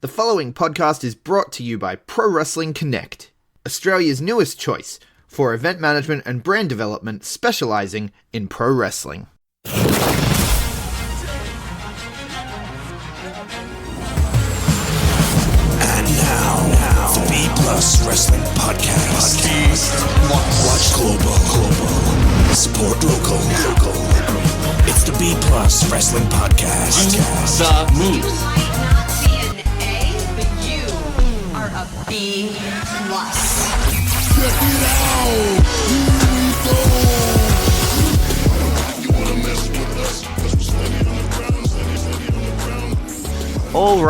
The following podcast is brought to you by Pro Wrestling Connect, Australia's newest choice for event management and brand development specialising in pro wrestling. And now, the B Plus Wrestling Podcast. Watch global. Support local. It's the B Plus Wrestling Podcast. The moves. B plus. Check it out! All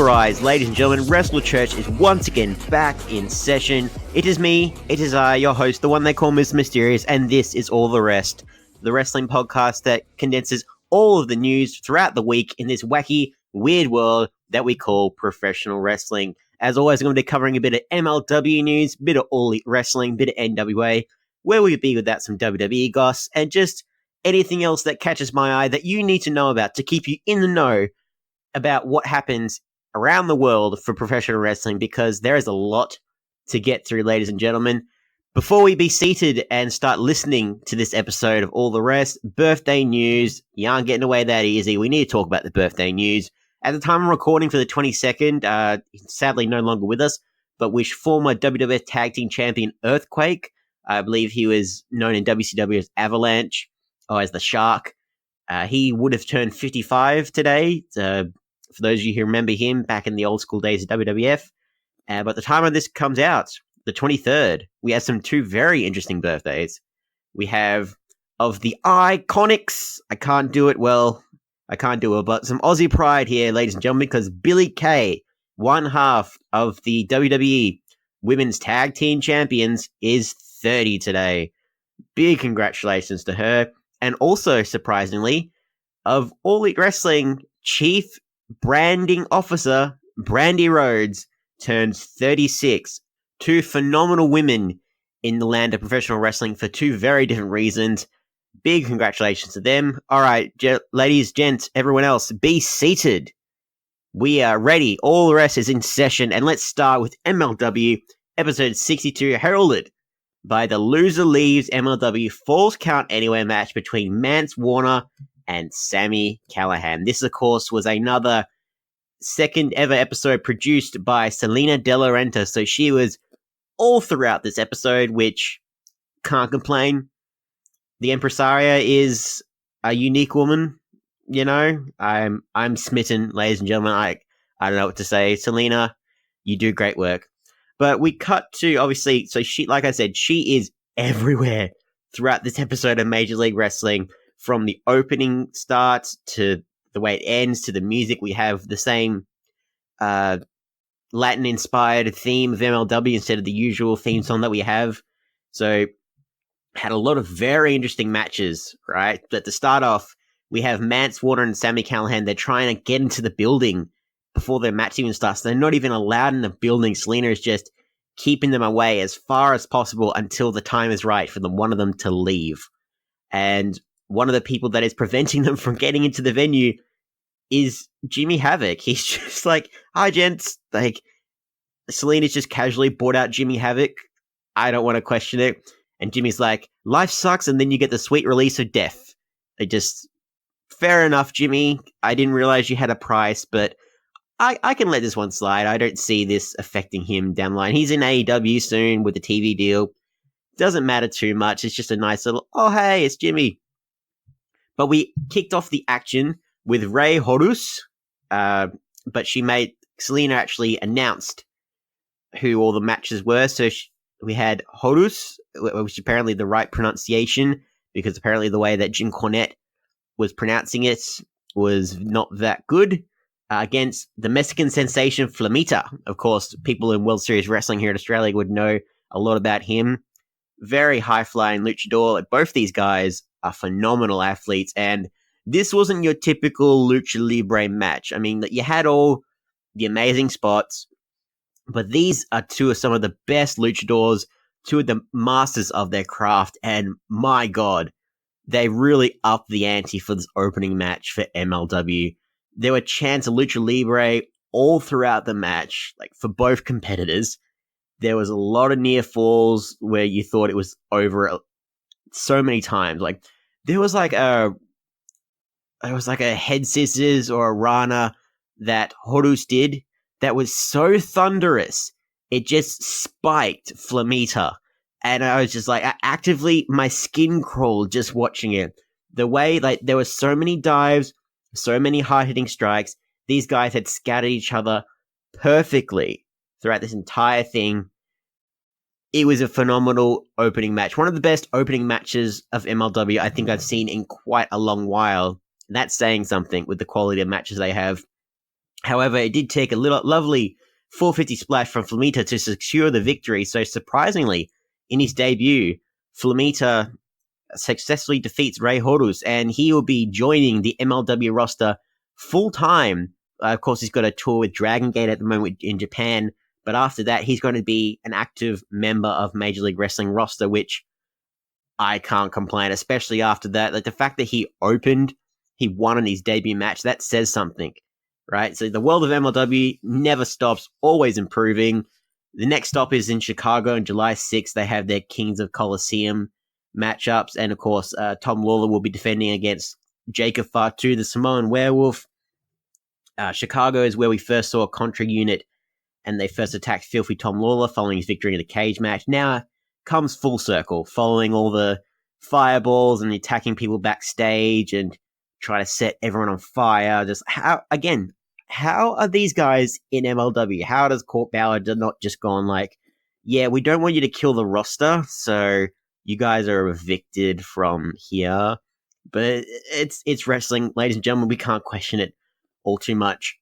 rise, ladies and gentlemen. Wrestle Church is once again back in session. It is me, it is I, your host, the one they call Mr. Mysterious, and this is All the Rest, the wrestling podcast that condenses all of the news throughout the week in this wacky, weird world that we call professional wrestling. As always, I'm going to be covering a bit of MLW news, a bit of All Elite Wrestling, a bit of NWA, where we be without some WWE goss, and just anything else that catches my eye that you need to know about to keep you in the know about what happens around the world for professional wrestling, because there is a lot to get through, ladies and gentlemen. Before we be seated and start listening to this episode of All the Rest, birthday news. You aren't getting away that easy. We need to talk about the birthday news. At the time I'm recording for the 22nd, sadly no longer with us, but wish former WWF Tag Team Champion Earthquake, I believe he was known in WCW as Avalanche, or as the Shark. He would have turned 55 today, for those of you who remember him back in the old school days of WWF. But the time of this comes out, the 23rd, we have two very interesting birthdays. We have, of the Iconics, I can't do it, but some Aussie pride here, ladies and gentlemen, because Billie Kay, one half of the WWE Women's Tag Team Champions, is 30 today. Big congratulations to her. And also, surprisingly, of All Elite Wrestling Chief Branding Officer, Brandy Rhodes, turns 36. Two phenomenal women in the land of professional wrestling for two very different reasons. Big congratulations to them. All right, ladies, gents, everyone else, be seated. We are ready. All the Rest is in session, and let's start with MLW, episode 62, heralded by the Loser Leaves MLW Falls Count Anywhere match between Mance Warner and Sami Callihan. This, of course, was another second ever episode produced by Selena De Laurentiis, so she was all throughout this episode, which can't complain. The Empresaria is a unique woman, you know. I'm smitten, ladies and gentlemen. I don't know what to say. Selena, you do great work. But we cut to, obviously, so she, like I said, she is everywhere throughout this episode of Major League Wrestling. From the opening starts to the way it ends to the music, we have the same Latin-inspired theme of MLW instead of the usual theme song that we have. So had a lot of very interesting matches, right? But to start off, we have Mance Warner and Sami Callihan. They're trying to get into the building before their match even starts. They're not even allowed in the building. Selena is just keeping them away as far as possible until the time is right for one of them to leave. And one of the people that is preventing them from getting into the venue is Jimmy Havoc. He's just like, hi, gents. Like, Selena's just casually brought out Jimmy Havoc. I don't want to question it. And Jimmy's like, life sucks, and then you get the sweet release of death. Fair enough, Jimmy. I didn't realize you had a price, but I can let this one slide. I don't see this affecting him down the line. He's in AEW soon with the TV deal. Doesn't matter too much. It's just a nice little, oh, hey, it's Jimmy. But we kicked off the action with Rey Horus, but Selena actually announced who all the matches were. So we had Horus, which is apparently the right pronunciation, because apparently the way that Jim Cornette was pronouncing it was not that good, against the Mexican sensation Flamita. Of course, people in World Series Wrestling here in Australia would know a lot about him. Very high-flying luchador. Both these guys are phenomenal athletes, and this wasn't your typical Lucha Libre match. I mean, you had all the amazing spots, but these are two of some of the best luchadors, two of the masters of their craft, and my God, they really upped the ante for this opening match for MLW. There were chants of Lucha Libre all throughout the match, like for both competitors, there was a lot of near falls where you thought it was over so many times. Like there was like a head scissors or a Rana that Horus did that was so thunderous. It just spiked Flamita. And I was just like, my skin crawled just watching it. The way, like, there were so many dives, so many hard-hitting strikes. These guys had scattered each other perfectly throughout this entire thing. It was a phenomenal opening match. One of the best opening matches of MLW I think I've seen in quite a long while. And that's saying something with the quality of matches they have. However, it did take a lovely 450 splash from Flamita to secure the victory. So surprisingly, in his debut, Flamita successfully defeats Rey Horus, and he will be joining the MLW roster full-time. Of course, he's got a tour with Dragon Gate at the moment in Japan, but after that, he's going to be an active member of Major League Wrestling roster, which I can't complain, especially after that. Like the fact that he won in his debut match, that says something, right? So the world of MLW never stops, always improving. The next stop is in Chicago on July 6th. They have their Kings of Coliseum matchups. And, of course, Tom Lawler will be defending against Jacob Fatu, the Samoan Werewolf. Chicago is where we first saw Contra Unit, and they first attacked Filthy Tom Lawler following his victory in the cage match. Now comes full circle, following all the fireballs and attacking people backstage and try to set everyone on fire. Just how are these guys in MLW? How does Court Bauer not just gone like, yeah, we don't want you to kill the roster, so you guys are evicted from here. But it's wrestling, ladies and gentlemen. We can't question it all too much.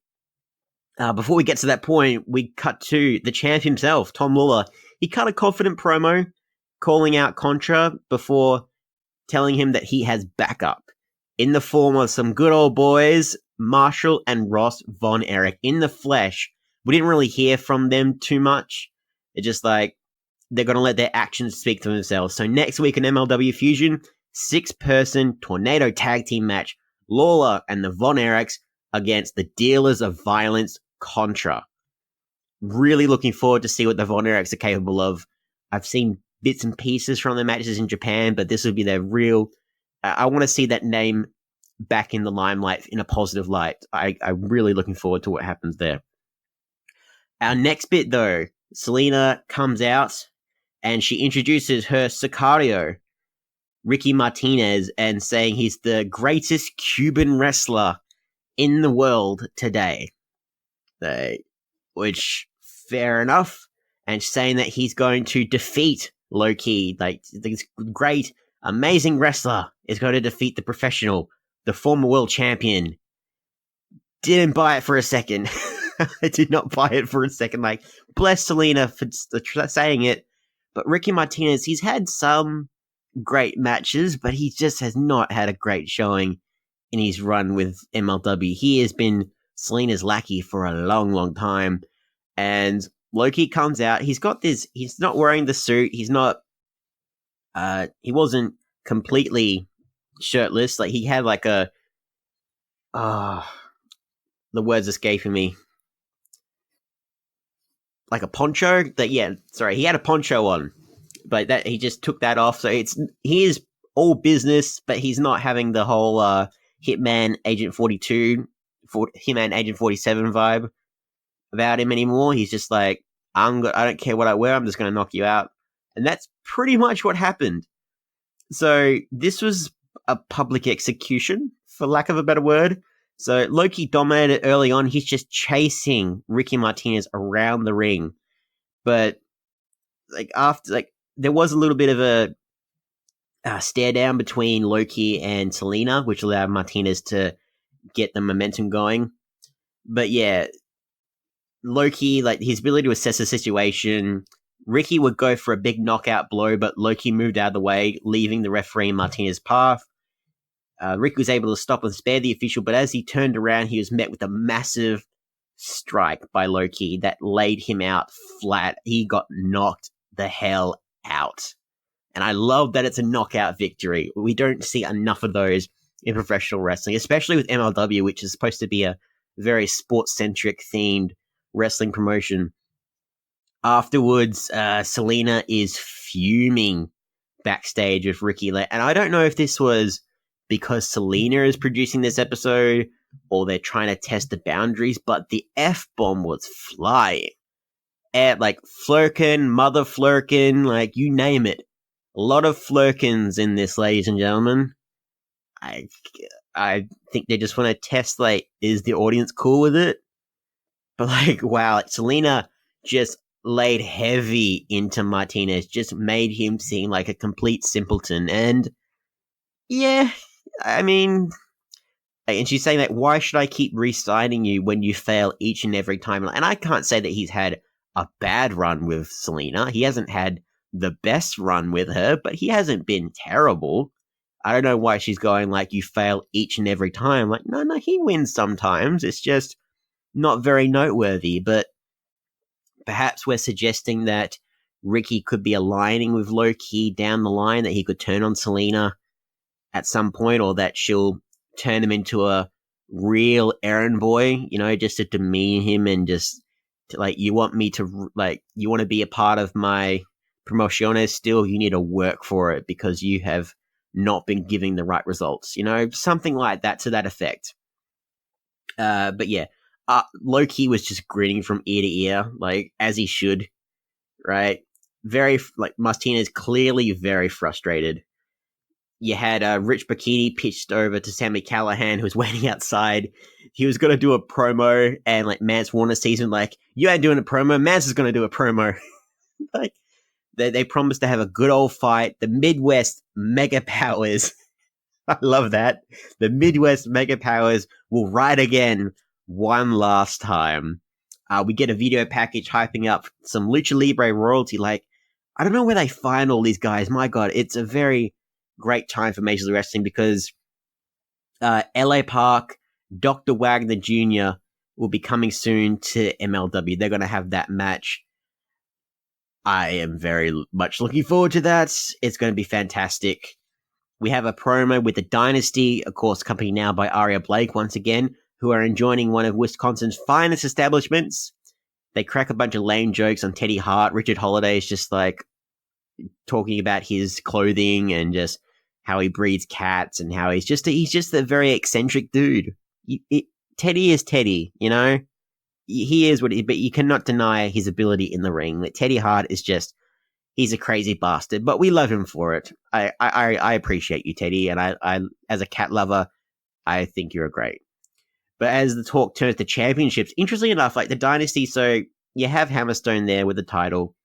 Before we get to that point, we cut to the champ himself, Tom Lawler. He cut a confident promo calling out Contra before telling him that he has backup in the form of some good old boys, Marshall and Ross Von Erich, in the flesh. We didn't really hear from them too much. It's just like they're going to let their actions speak for themselves. So next week in MLW Fusion, 6-person tornado tag team match, Lawler and the Von Erichs against the Dealers of Violence, Contra. Really looking forward to see what the Von Erichs are capable of. I've seen bits and pieces from their matches in Japan, but this will be their real... I want to see that name back in the limelight in a positive light. I'm really looking forward to what happens there. Our next bit, though, Selena comes out and she introduces her Sicario, Ricky Martinez, and saying he's the greatest Cuban wrestler in the world today. Which, fair enough. And saying that he's going to defeat Low-Key, like this great, amazing wrestler is going to defeat the professional, the former world champion. Didn't buy it for a second. I did not buy it for a second. Like, bless Selena for saying it. But Ricky Martinez, he's had some great matches, but he just has not had a great showing in his run with MLW. He has been Selena's lackey for a long, long time. And Loki comes out. He's got this. He's not wearing the suit. He's not. He wasn't completely shirtless. Like he had like a. The words escaping me. Like a poncho. He had a poncho on, but that he just took that off. So he is all business, but he's not having the whole Hitman Agent 42, Hitman Agent 47 vibe about him anymore. He's just like, I don't care what I wear. I'm just going to knock you out. And that's pretty much what happened. So this was a public execution, for lack of a better word. So Loki dominated early on. He's just chasing Ricky Martinez around the ring. But there was a little bit of a stare down between Loki and Selena, which allowed Martinez to get the momentum going. But yeah, Loki, like his ability to assess the situation, Ricky would go for a big knockout blow, but Loki moved out of the way, leaving the referee in Martinez's path. Ricky was able to stop and spare the official, but as he turned around, he was met with a massive strike by Loki that laid him out flat. He got knocked the hell out. And I love that it's a knockout victory. We don't see enough of those in professional wrestling, especially with MLW, which is supposed to be a very sports-centric themed wrestling promotion. Afterwards, Selena is fuming backstage with Ricky. And I don't know if this was because Selena is producing this episode or they're trying to test the boundaries, but the F-bomb was flying. Like flirkin, mother flirkin, like you name it. A lot of flirkins in this, ladies and gentlemen. I think they just want to test, like, is the audience cool with it? But, like, wow, Selena just laid heavy into Martinez, just made him seem like a complete simpleton. And, yeah, I mean, and she's saying, like, why should I keep re-signing you when you fail each and every time? And I can't say that he's had a bad run with Selena. He hasn't had the best run with her, but he hasn't been terrible. I don't know why she's going like you fail each and every time. Like, no, he wins sometimes. It's just not very noteworthy. But perhaps we're suggesting that Ricky could be aligning with Low-Ki down the line, that he could turn on Selena at some point, or that she'll turn him into a real errand boy, just to demean him and just to, like, you want me to, like, you want to be a part of my promociones still, you need to work for it because you have not been giving the right results, something like that, to that effect. But yeah, Low-Ki was just grinning from ear to ear, like, as he should, right? Very, like, Martinez clearly very frustrated. You had Rich Bikini pitched over to Sami Callihan, who was waiting outside. He was going to do a promo, and, like, Mance Warner sees him like, you ain't doing a promo, Mance is going to do a promo. Like, they promised to have a good old fight. The Midwest Mega Powers. I love that. The Midwest Mega Powers will ride again one last time. We get a video package hyping up some Lucha Libre royalty. Like, I don't know where they find all these guys. My God, it's a very great time for Major League Wrestling because LA Park, Dr. Wagner Jr. will be coming soon to MLW. They're going to have that match. I am very much looking forward to that. It's going to be fantastic. We have a promo with the Dynasty, of course, accompanied now by Aria Blake once again, who are enjoying one of Wisconsin's finest establishments. They crack a bunch of lame jokes on Teddy Hart. Richard Holiday is just like talking about his clothing and just how he breeds cats and how he's just a very eccentric dude. Teddy is Teddy, He is but you cannot deny his ability in the ring. Like, Teddy Hart is just, he's a crazy bastard, but we love him for it. I appreciate you, Teddy, and I as a cat lover, I think you're great. But as the talk turns to championships, interestingly enough, like the Dynasty, so you have Hammerstone there with the title,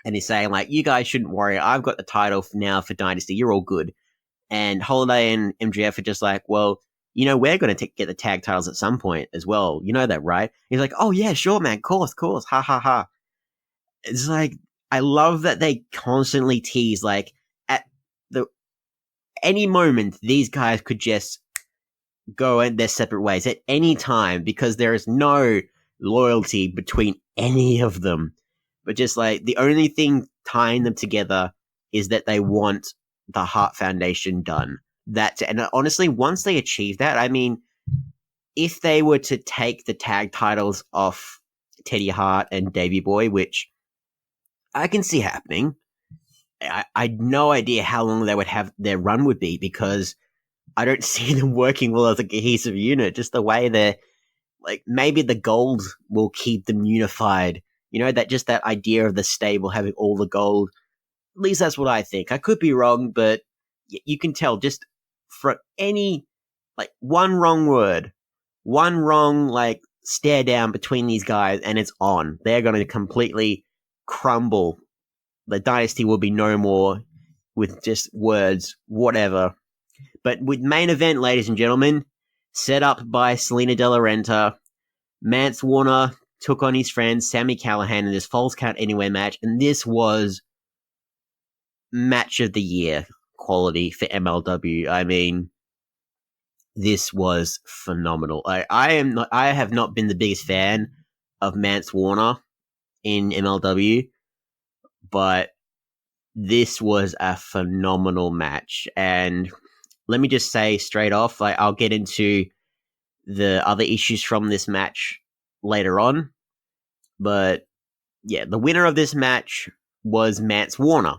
and he's saying, like, you guys shouldn't worry, I've got the title now for Dynasty, you're all good. And Holiday and MJF are just like, well, we're going to get the tag titles at some point as well. You know that, right? He's like, oh, yeah, sure, man. Course. Ha, ha, ha. It's like, I love that they constantly tease, like, at any moment, these guys could just go in their separate ways at any time because there is no loyalty between any of them. But just, like, the only thing tying them together is that they want the Hart Foundation done. And honestly, once they achieve that, I mean, if they were to take the tag titles off Teddy Hart and Davey Boy, which I can see happening, I had no idea how long they would have their run would be because I don't see them working well as a cohesive unit. Just the way they're, like, maybe the gold will keep them unified. That idea of the stable having all the gold. At least that's what I think. I could be wrong, but you can tell just for any, like, one wrong word, one wrong, like, stare down between these guys, and it's on. They're going to completely crumble. The Dynasty will be no more with just words, whatever. But with main event, ladies and gentlemen, set up by Selena De La Renta, Mance Warner took on his friend Sami Callihan in this Falls Count Anywhere match, and this was match of the year quality for MLW. I mean, this was phenomenal. I have not been the biggest fan of Mance Warner in MLW, but this was a phenomenal match. And let me just say straight off, I'll get into the other issues from this match later on. But yeah, the winner of this match was Mance Warner.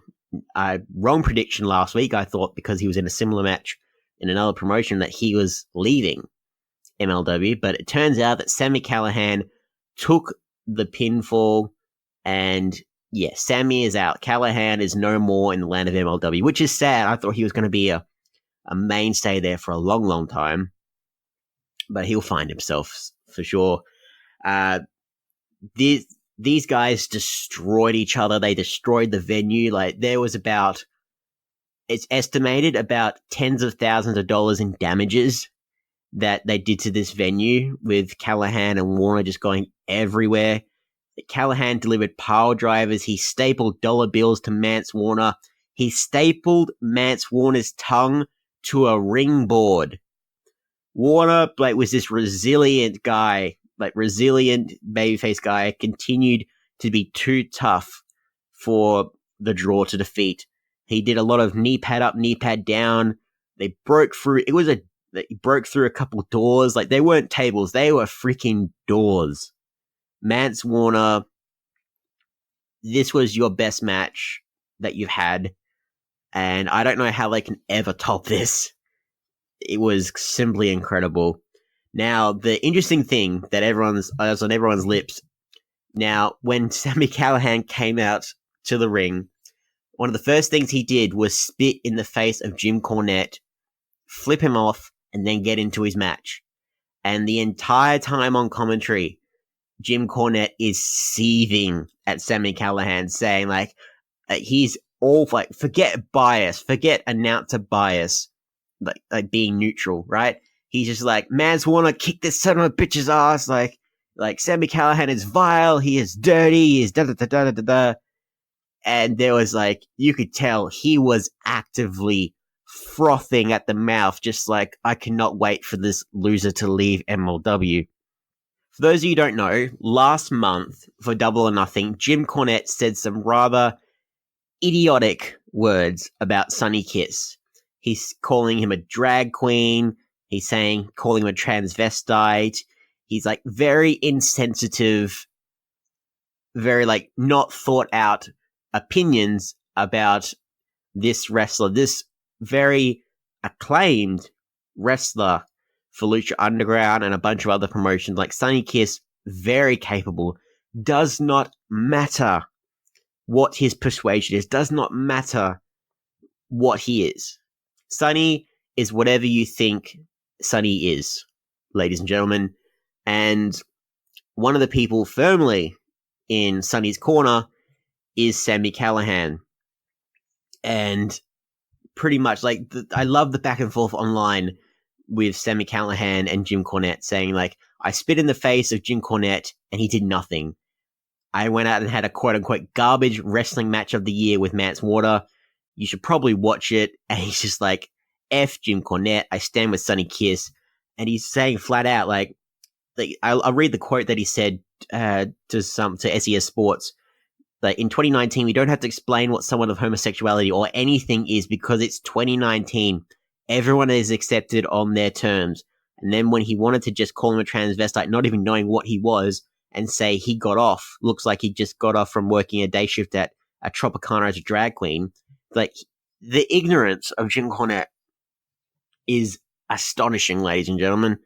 Wrong prediction last week. I thought because he was in a similar match in another promotion that he was leaving MLW, but it turns out that Sami Callihan took the pinfall, and yeah, Sami is out. Callihan is no more in the land of MLW, which is sad. I thought he was going to be a mainstay there for a long, long time, but he'll find himself for sure. These guys destroyed each other. They destroyed the venue. Like, there was it's estimated about tens of thousands of dollars in damages that they did to this venue, with Callihan and Warner just going everywhere. Callihan delivered pile drivers. He stapled dollar bills to Mance Warner. He stapled Mance Warner's tongue to a ring board. Warner, was this resilient guy, resilient babyface guy, continued to be too tough for the Draw to defeat. He did a lot of knee pad up, knee pad down. They broke through. They broke through a couple doors. They weren't tables. They were freaking doors. Mance Warner, this was your best match that you've had, and I don't know how they can ever top this. It was simply incredible. Now, the interesting thing that was on everyone's lips, now, when Sami Callihan came out to the ring, one of the first things he did was spit in the face of Jim Cornette, flip him off, and then get into his match. And the entire time on commentary, Jim Cornette is seething at Sami Callihan, saying, he's all, forget bias, forget announcer bias, being neutral, right? He's just Mance Warner, kick this son of a bitch's ass, Sami Callihan is vile, he is dirty, he is da-da-da-da-da-da. And there was, you could tell he was actively frothing at the mouth, just I cannot wait for this loser to leave MLW. For those of you who don't know, last month for Double or Nothing, Jim Cornette said some rather idiotic words about Sonny Kiss. He's calling him a drag queen. He's calling him a transvestite. He's very insensitive, very not thought out opinions about this wrestler, this very acclaimed wrestler for Lucha Underground and a bunch of other promotions. Sonny Kiss, very capable. Does not matter what his persuasion is. Does not matter what he is. Sonny is whatever you think Sonny is, ladies and gentlemen. And one of the people firmly in Sonny's corner is Sami Callihan. And pretty much, I love the back and forth online with Sami Callihan and Jim Cornette saying, I spit in the face of Jim Cornette and he did nothing. I went out and had a quote-unquote garbage wrestling match of the year with Mance Warner. You should probably watch it. And he's just F Jim Cornette, I stand with Sonny Kiss. And he's saying flat out, I'll read the quote that he said to SES Sports. In 2019, we don't have to explain what someone of homosexuality or anything is because it's 2019. Everyone is accepted on their terms. And then when he wanted to just call him a transvestite, not even knowing what he was, and say he got off, looks like he just got off from working a day shift at a Tropicana as a drag queen. The ignorance of Jim Cornette is astonishing, ladies and gentlemen.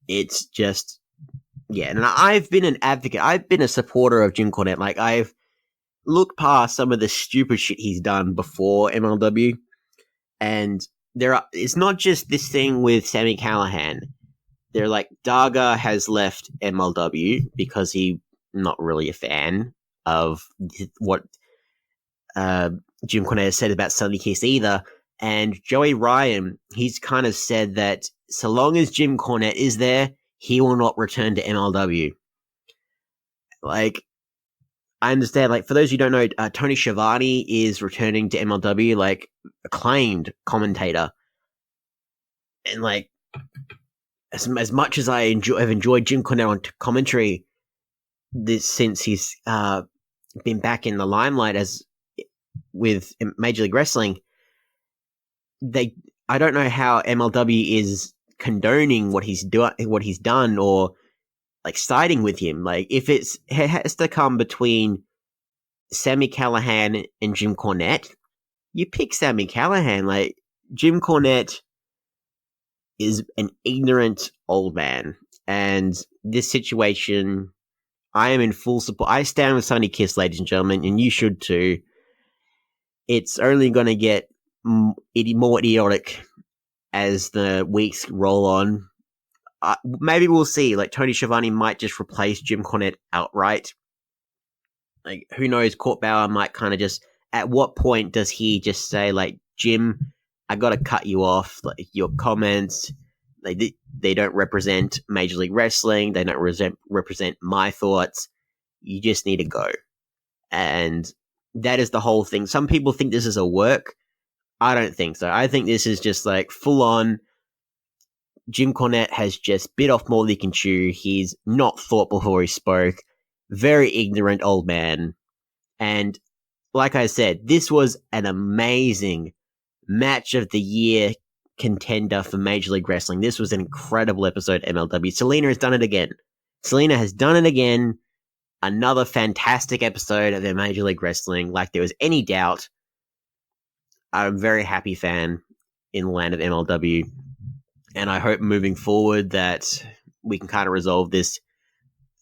It's just, yeah. And I've been an advocate. I've been a supporter of Jim Cornette. I've looked past some of the stupid shit he's done before MLW. And it's not just this thing with Sami Callihan. They're Daga has left MLW because he's not really a fan of what Jim Cornette said about Sonny Kiss either. And Joey Ryan, he's kind of said that so long as Jim Cornette is there, he will not return to MLW. I understand, for those who don't know, Tony Schiavone is returning to MLW, acclaimed commentator. And, as much as I have enjoyed Jim Cornette on commentary since he's been back in the limelight with Major League Wrestling, I don't know how MLW is condoning what he's done, or like siding with him. Like, if it has to come between Sami Callihan and Jim Cornette, you pick Sami Callihan. Like, Jim Cornette is an ignorant old man, and this situation, I am in full support. I stand with Sonny Kiss, ladies and gentlemen, and you should too. It's only going to get more idiotic as the weeks roll on. Maybe we'll see. Like, Tony Schiavone might just replace Jim Cornette outright. Like, who knows? Court Bauer might kind of just. At what point does he just say, like, Jim, I got to cut you off. Like, your comments, they don't represent Major League Wrestling. They don't represent my thoughts. You just need to go. And that is the whole thing. Some people think this is a work. I don't think so. I think this is just like full on. Jim Cornette has just bit off more than he can chew. He's not thought before he spoke. Very ignorant old man. And like I said, this was an amazing match of the year contender for Major League Wrestling. This was an incredible episode of MLW. Selena has done it again. Selena has done it again. Another fantastic episode of their Major League Wrestling. Like there was any doubt. I'm a very happy fan in the land of MLW. And I hope moving forward that we can kind of resolve this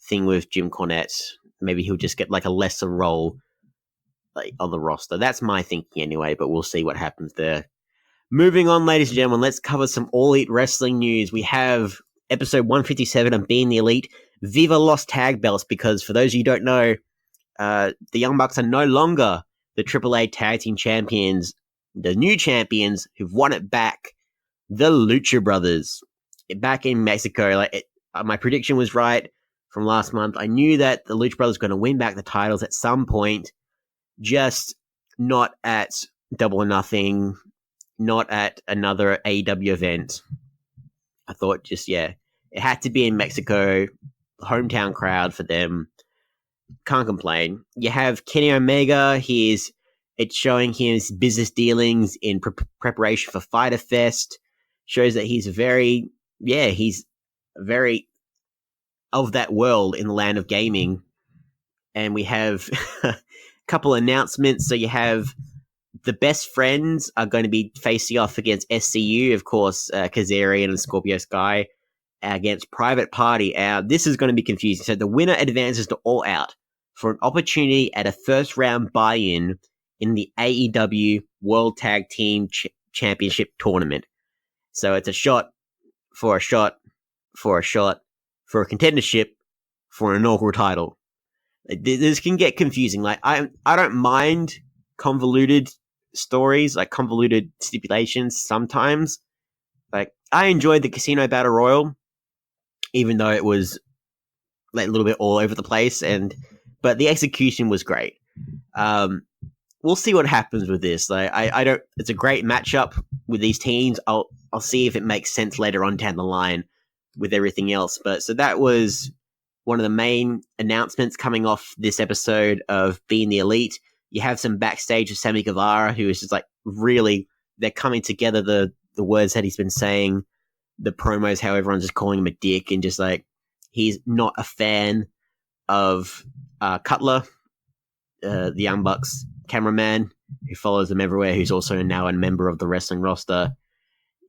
thing with Jim Cornette. Maybe he'll just get like a lesser role like on the roster. That's my thinking anyway, but we'll see what happens there. Moving on, ladies and gentlemen, let's cover some All Elite Wrestling news. We have episode 157 of Being the Elite. Viva lost tag belts because, for those of you who don't know, the Young Bucks are no longer the AAA Tag Team Champions. The new champions who've won it back, the Lucha Brothers, back in Mexico. My prediction was right from last month. I knew that the Lucha Brothers were going to win back the titles at some point, just not at Double or Nothing, not at another AEW event. I thought it had to be in Mexico, hometown crowd for them. Can't complain. You have Kenny Omega. It's showing his business dealings in preparation for Fyter Fest. Shows that he's very of that world in the land of gaming. And we have a couple announcements. So you have the Best Friends are going to be facing off against SCU, of course, Kazarian and Scorpio Sky, against Private Party. This is going to be confusing. So the winner advances to All Out for an opportunity at a first round buy-in in the AEW World Tag Team Championship Tournament. So it's a shot for a shot for a shot for a contendership for an inaugural title. This can get confusing. Like I don't mind convoluted stories, like convoluted stipulations sometimes. Like I enjoyed the Casino Battle Royal, even though it was like a little bit all over the place, but the execution was great. We'll see what happens with this. Like it's a great matchup with these teams. I'll see if it makes sense later on down the line with everything else. But so that was one of the main announcements coming off this episode of Being the Elite. You have some backstage of Sammy Guevara, who is just like really, they're coming together, the words that he's been saying, the promos, how everyone's just calling him a dick, and just like, he's not a fan of Cutler, the Young Bucks cameraman, who follows them everywhere, who's also now a member of the wrestling roster.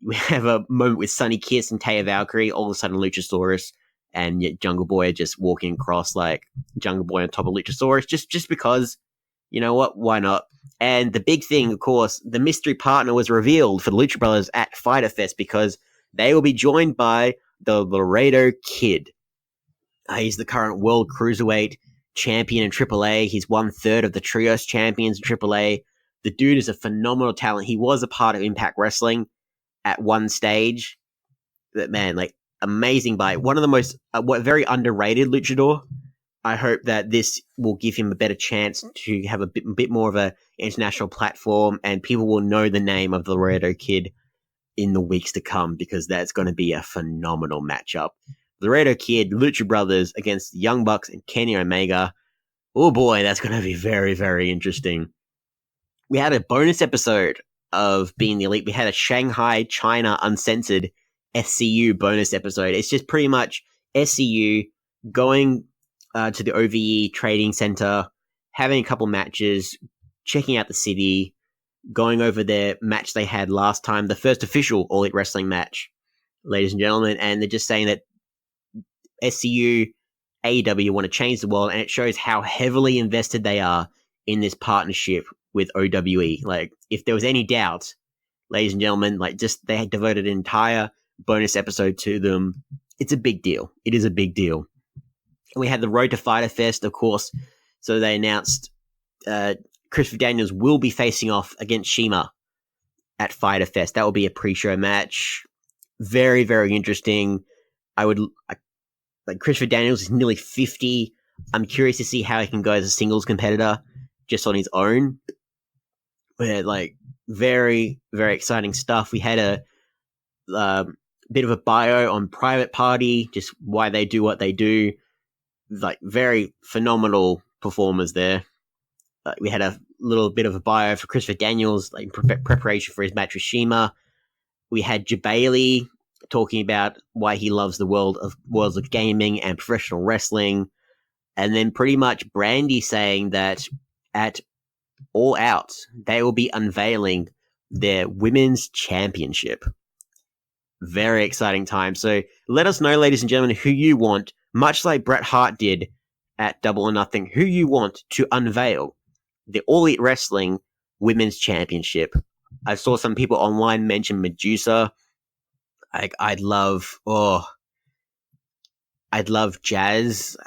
We have a moment with Sonny Kiss and Taya Valkyrie, all of a sudden Luchasaurus and Jungle Boy are just walking across like Jungle Boy on top of Luchasaurus, just because, you know what, why not? And the big thing, of course, the mystery partner was revealed for the Lucha Brothers at Fyter Fest because they will be joined by the Laredo Kid. He's the current World Cruiserweight champion in AAA. He's 1/3 of the Trios champions in AAA. The dude is a phenomenal talent. He was a part of Impact Wrestling at one stage. But man, like amazing by one of the most very underrated luchador. I hope that this will give him a better chance to have a bit more of a international platform, and people will know the name of the Laredo Kid in the weeks to come, because that's going to be a phenomenal matchup. Laredo Kid, Lucha Brothers against the Young Bucks and Kenny Omega. Oh boy, that's going to be very, very interesting. We had a bonus episode of Being the Elite. We had a Shanghai, China Uncensored SCU bonus episode. It's just pretty much SCU going to the OVE trading center, having a couple matches, checking out the city, going over their match they had last time, the first official All Elite Wrestling match, ladies and gentlemen, and they're just saying that SCU, AEW want to change the world, and it shows how heavily invested they are in this partnership with OWE. Like, if there was any doubt, ladies and gentlemen, like, just they had devoted an entire bonus episode to them. It's a big deal. It is a big deal. And we had the Road to Fighter Fest, of course. So they announced Christopher Daniels will be facing off against Shima at Fighter Fest. That will be a pre-show match. Very, very interesting. Like, Christopher Daniels is nearly 50. I'm curious to see how he can go as a singles competitor just on his own. But, like, very, very exciting stuff. We had a bit of a bio on Private Party, just why they do what they do. Like, very phenomenal performers there. We had a little bit of a bio for Christopher Daniels, like preparation for his match with Shima. We had Jabali talking about why he loves the worlds of gaming and professional wrestling. And then pretty much Brandy saying that at All Out, they will be unveiling their women's championship. Very exciting time. So let us know, ladies and gentlemen, who you want, much like Bret Hart did at Double or Nothing, who you want to unveil the All Elite Wrestling Women's Championship. I saw some people online mention Medusa. I'd love Jazz.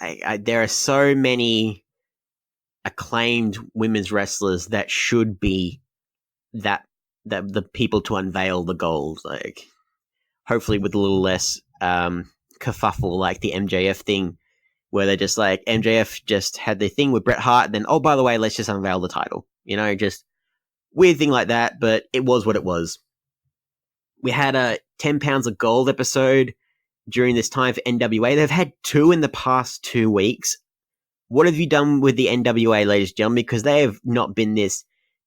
There are so many acclaimed women's wrestlers that should be that the people to unveil the gold. Like, hopefully with a little less kerfuffle like the MJF thing, where they're just like, MJF just had the thing with Bret Hart, and then, oh, by the way, let's just unveil the title. You know, just weird thing like that, but it was what it was. We had a 10 pounds of gold episode during this time for NWA. They've had 2 in the past 2 weeks. What have you done with the NWA, ladies and gentlemen? Because they have not been this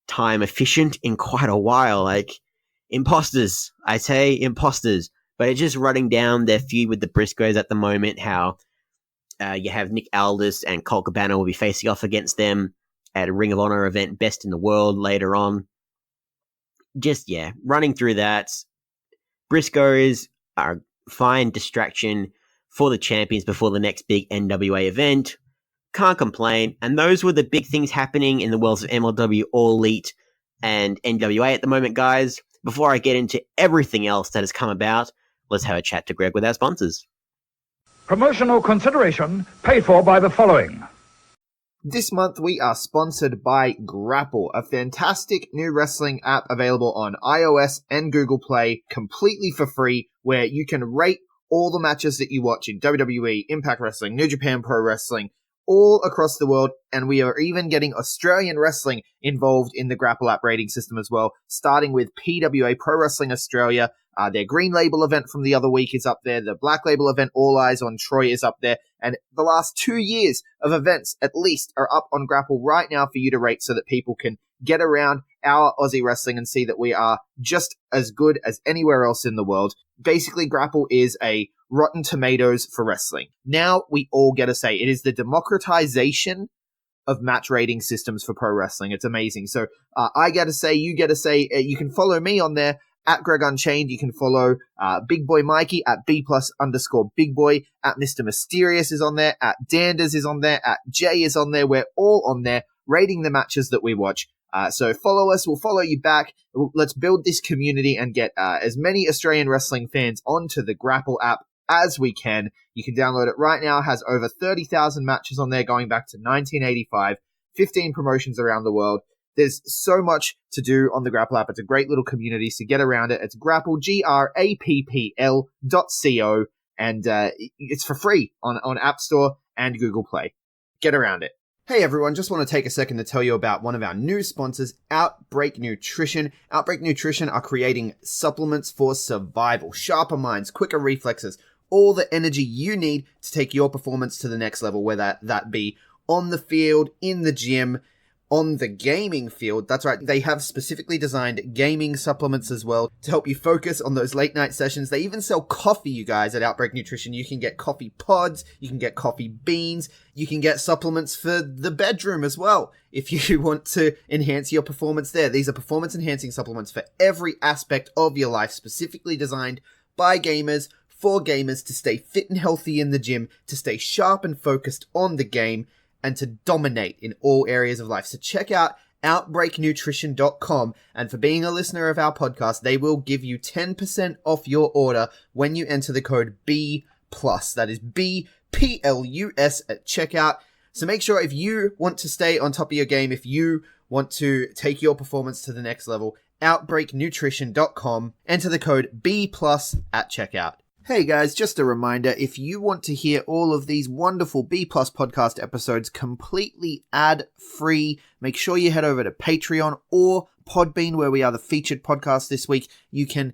time efficient in quite a while. Like, imposters, I say imposters, but it's just running down their feud with the Briscoes at the moment, how you have Nick Aldis and Colt Cabana will be facing off against them at a Ring of Honor event, Best in the World, later on. Just, yeah, running through that. Briscoes are a fine distraction for the champions before the next big NWA event. Can't complain. And those were the big things happening in the worlds of MLW, All Elite, and NWA at the moment, guys. Before I get into everything else that has come about, let's have a chat to Greg with our sponsors. Promotional consideration paid for by the following. This month we are sponsored by Grapple, a fantastic new wrestling app available on iOS and Google Play completely for free, where you can rate all the matches that you watch in WWE, Impact Wrestling, New Japan Pro Wrestling, all across the world, and we are even getting Australian wrestling involved in the Grapple app rating system as well, starting with PWA Pro Wrestling Australia. Their Green Label event from the other week is up there. The Black Label event, All Eyes on Troy, is up there. And the last 2 years of events, at least, are up on Grapple right now for you to rate so that people can get around our Aussie wrestling and see that we are just as good as anywhere else in the world. Basically, Grapple is a Rotten Tomatoes for wrestling. Now we all get to say it is the democratization of match rating systems for pro wrestling. It's amazing. So I get to say, you get to say, you can follow me on there at Greg Unchained. You can follow Big Boy Mikey at B+_Big Boy, at Mr. Mysterious is on there, at Danders is on there, at Jay is on there. We're all on there rating the matches that we watch. So follow us, we'll follow you back. Let's build this community and get as many Australian wrestling fans onto the Grapple app as we can. You can download it right now. It has over 30,000 matches on there going back to 1985, 15 promotions around the world. There's so much to do on the Grapple app. It's a great little community, so get around it. It's Grapple, GRAPPL.co, and it's for free on App Store and Google Play. Get around it. Hey everyone, just want to take a second to tell you about one of our new sponsors, OUTBREAK NUTRITION. OUTBREAK NUTRITION are creating supplements for survival, sharper minds, quicker reflexes, all the energy you need to take your performance to the next level, whether that be on the field, in the gym, on the gaming field. That's right, they have specifically designed gaming supplements as well to help you focus on those late night sessions. They even sell coffee, you guys, at Outbreak Nutrition. You can get coffee pods, you can get coffee beans, you can get supplements for the bedroom as well if you want to enhance your performance there. These are performance enhancing supplements for every aspect of your life, specifically designed by gamers, for gamers, to stay fit and healthy in the gym, to stay sharp and focused on the game, and to dominate in all areas of life. So check out OUTBREAKNutrition.com, and for being a listener of our podcast, they will give you 10% off your order when you enter the code B+. That is BPLUS at checkout. So make sure, if you want to stay on top of your game, if you want to take your performance to the next level, OUTBREAKNutrition.com, enter the code B+ at checkout. Hey guys, just a reminder, if you want to hear all of these wonderful B+ podcast episodes completely ad-free, make sure you head over to Patreon or Podbean, where we are the featured podcast this week. You can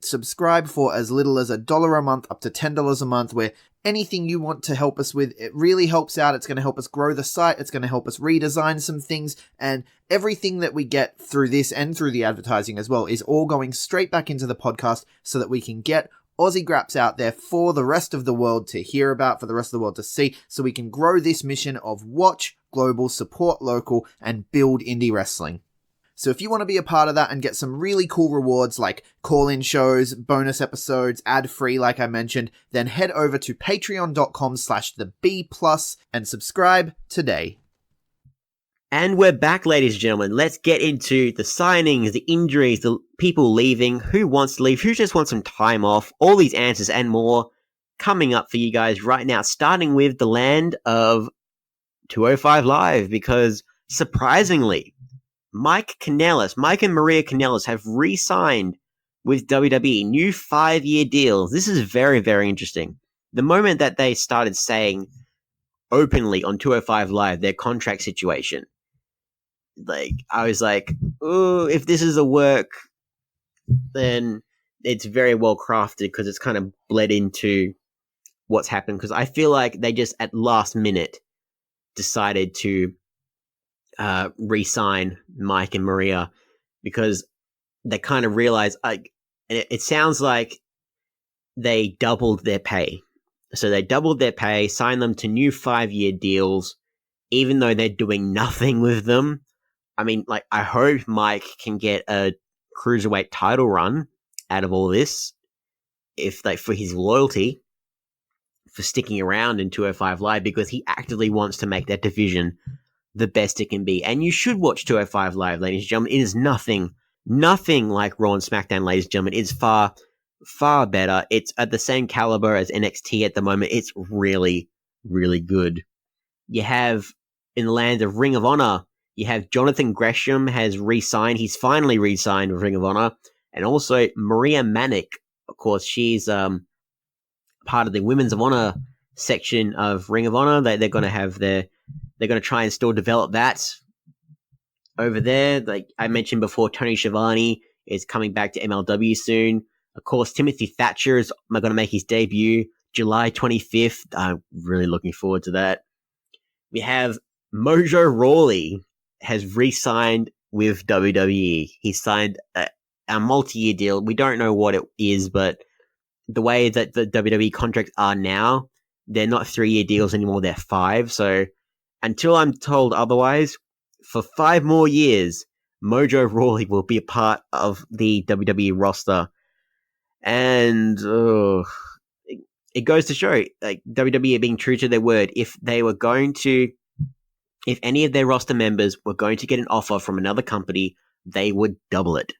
subscribe for as little as $1 a month up to $10 a month, where anything you want to help us with, it really helps out. It's going to help us grow the site. It's going to help us redesign some things, and everything that we get through this and through the advertising as well is all going straight back into the podcast so that we can get Aussie Graps out there for the rest of the world to hear about, for the rest of the world to see, so we can grow this mission of watch global, support local, and build indie wrestling. So if you want to be a part of that and get some really cool rewards like call-in shows, bonus episodes, ad-free like I mentioned, then head over to patreon.com/theb+ and subscribe today. And we're back, ladies and gentlemen. Let's get into the signings, the injuries, the people leaving, who wants to leave, who just wants some time off, all these answers and more coming up for you guys right now, starting with the land of 205 Live, because surprisingly, Mike and Maria Kanellis have re-signed with WWE, new 5-year deals. This is very, very interesting. The moment that they started saying openly on 205 Live their contract situation, I was like, oh, if this is a work, then it's very well crafted, because it's kind of bled into what's happened. Because I feel like they just at last minute decided to re-sign Mike and Maria, because they kind of realized, it sounds like they doubled their pay. So they doubled their pay, signed them to new 5-year deals, even though they're doing nothing with them. I mean, I hope Mike can get a cruiserweight title run out of all this, for his loyalty, for sticking around in 205 Live, because he actively wants to make that division the best it can be. And you should watch 205 Live, ladies and gentlemen. It is nothing like Raw and SmackDown, ladies and gentlemen. It's far, far better. It's at the same caliber as NXT at the moment. It's really, really good. You have, in the land of Ring of Honor, you have Jonathan Gresham has re-signed. He's finally re-signed with Ring of Honor. And also Maria Manick, of course, she's part of the Women's of Honor section of Ring of Honor. They're going to have they're going to try and still develop that over there. Like I mentioned before, Tony Schiavone is coming back to MLW soon. Of course, Timothy Thatcher is going to make his debut July 25th. I'm really looking forward to that. We have Mojo Rawley has re-signed with WWE. He signed a multi-year deal. We don't know what it is, but the way that the WWE contracts are now, they're not 3-year deals anymore, they're 5. So until I'm told otherwise, for 5 more years, Mojo Rawley will be a part of the WWE roster. And it goes to show, WWE are being true to their word. If any of their roster members were going to get an offer from another company, they would double it.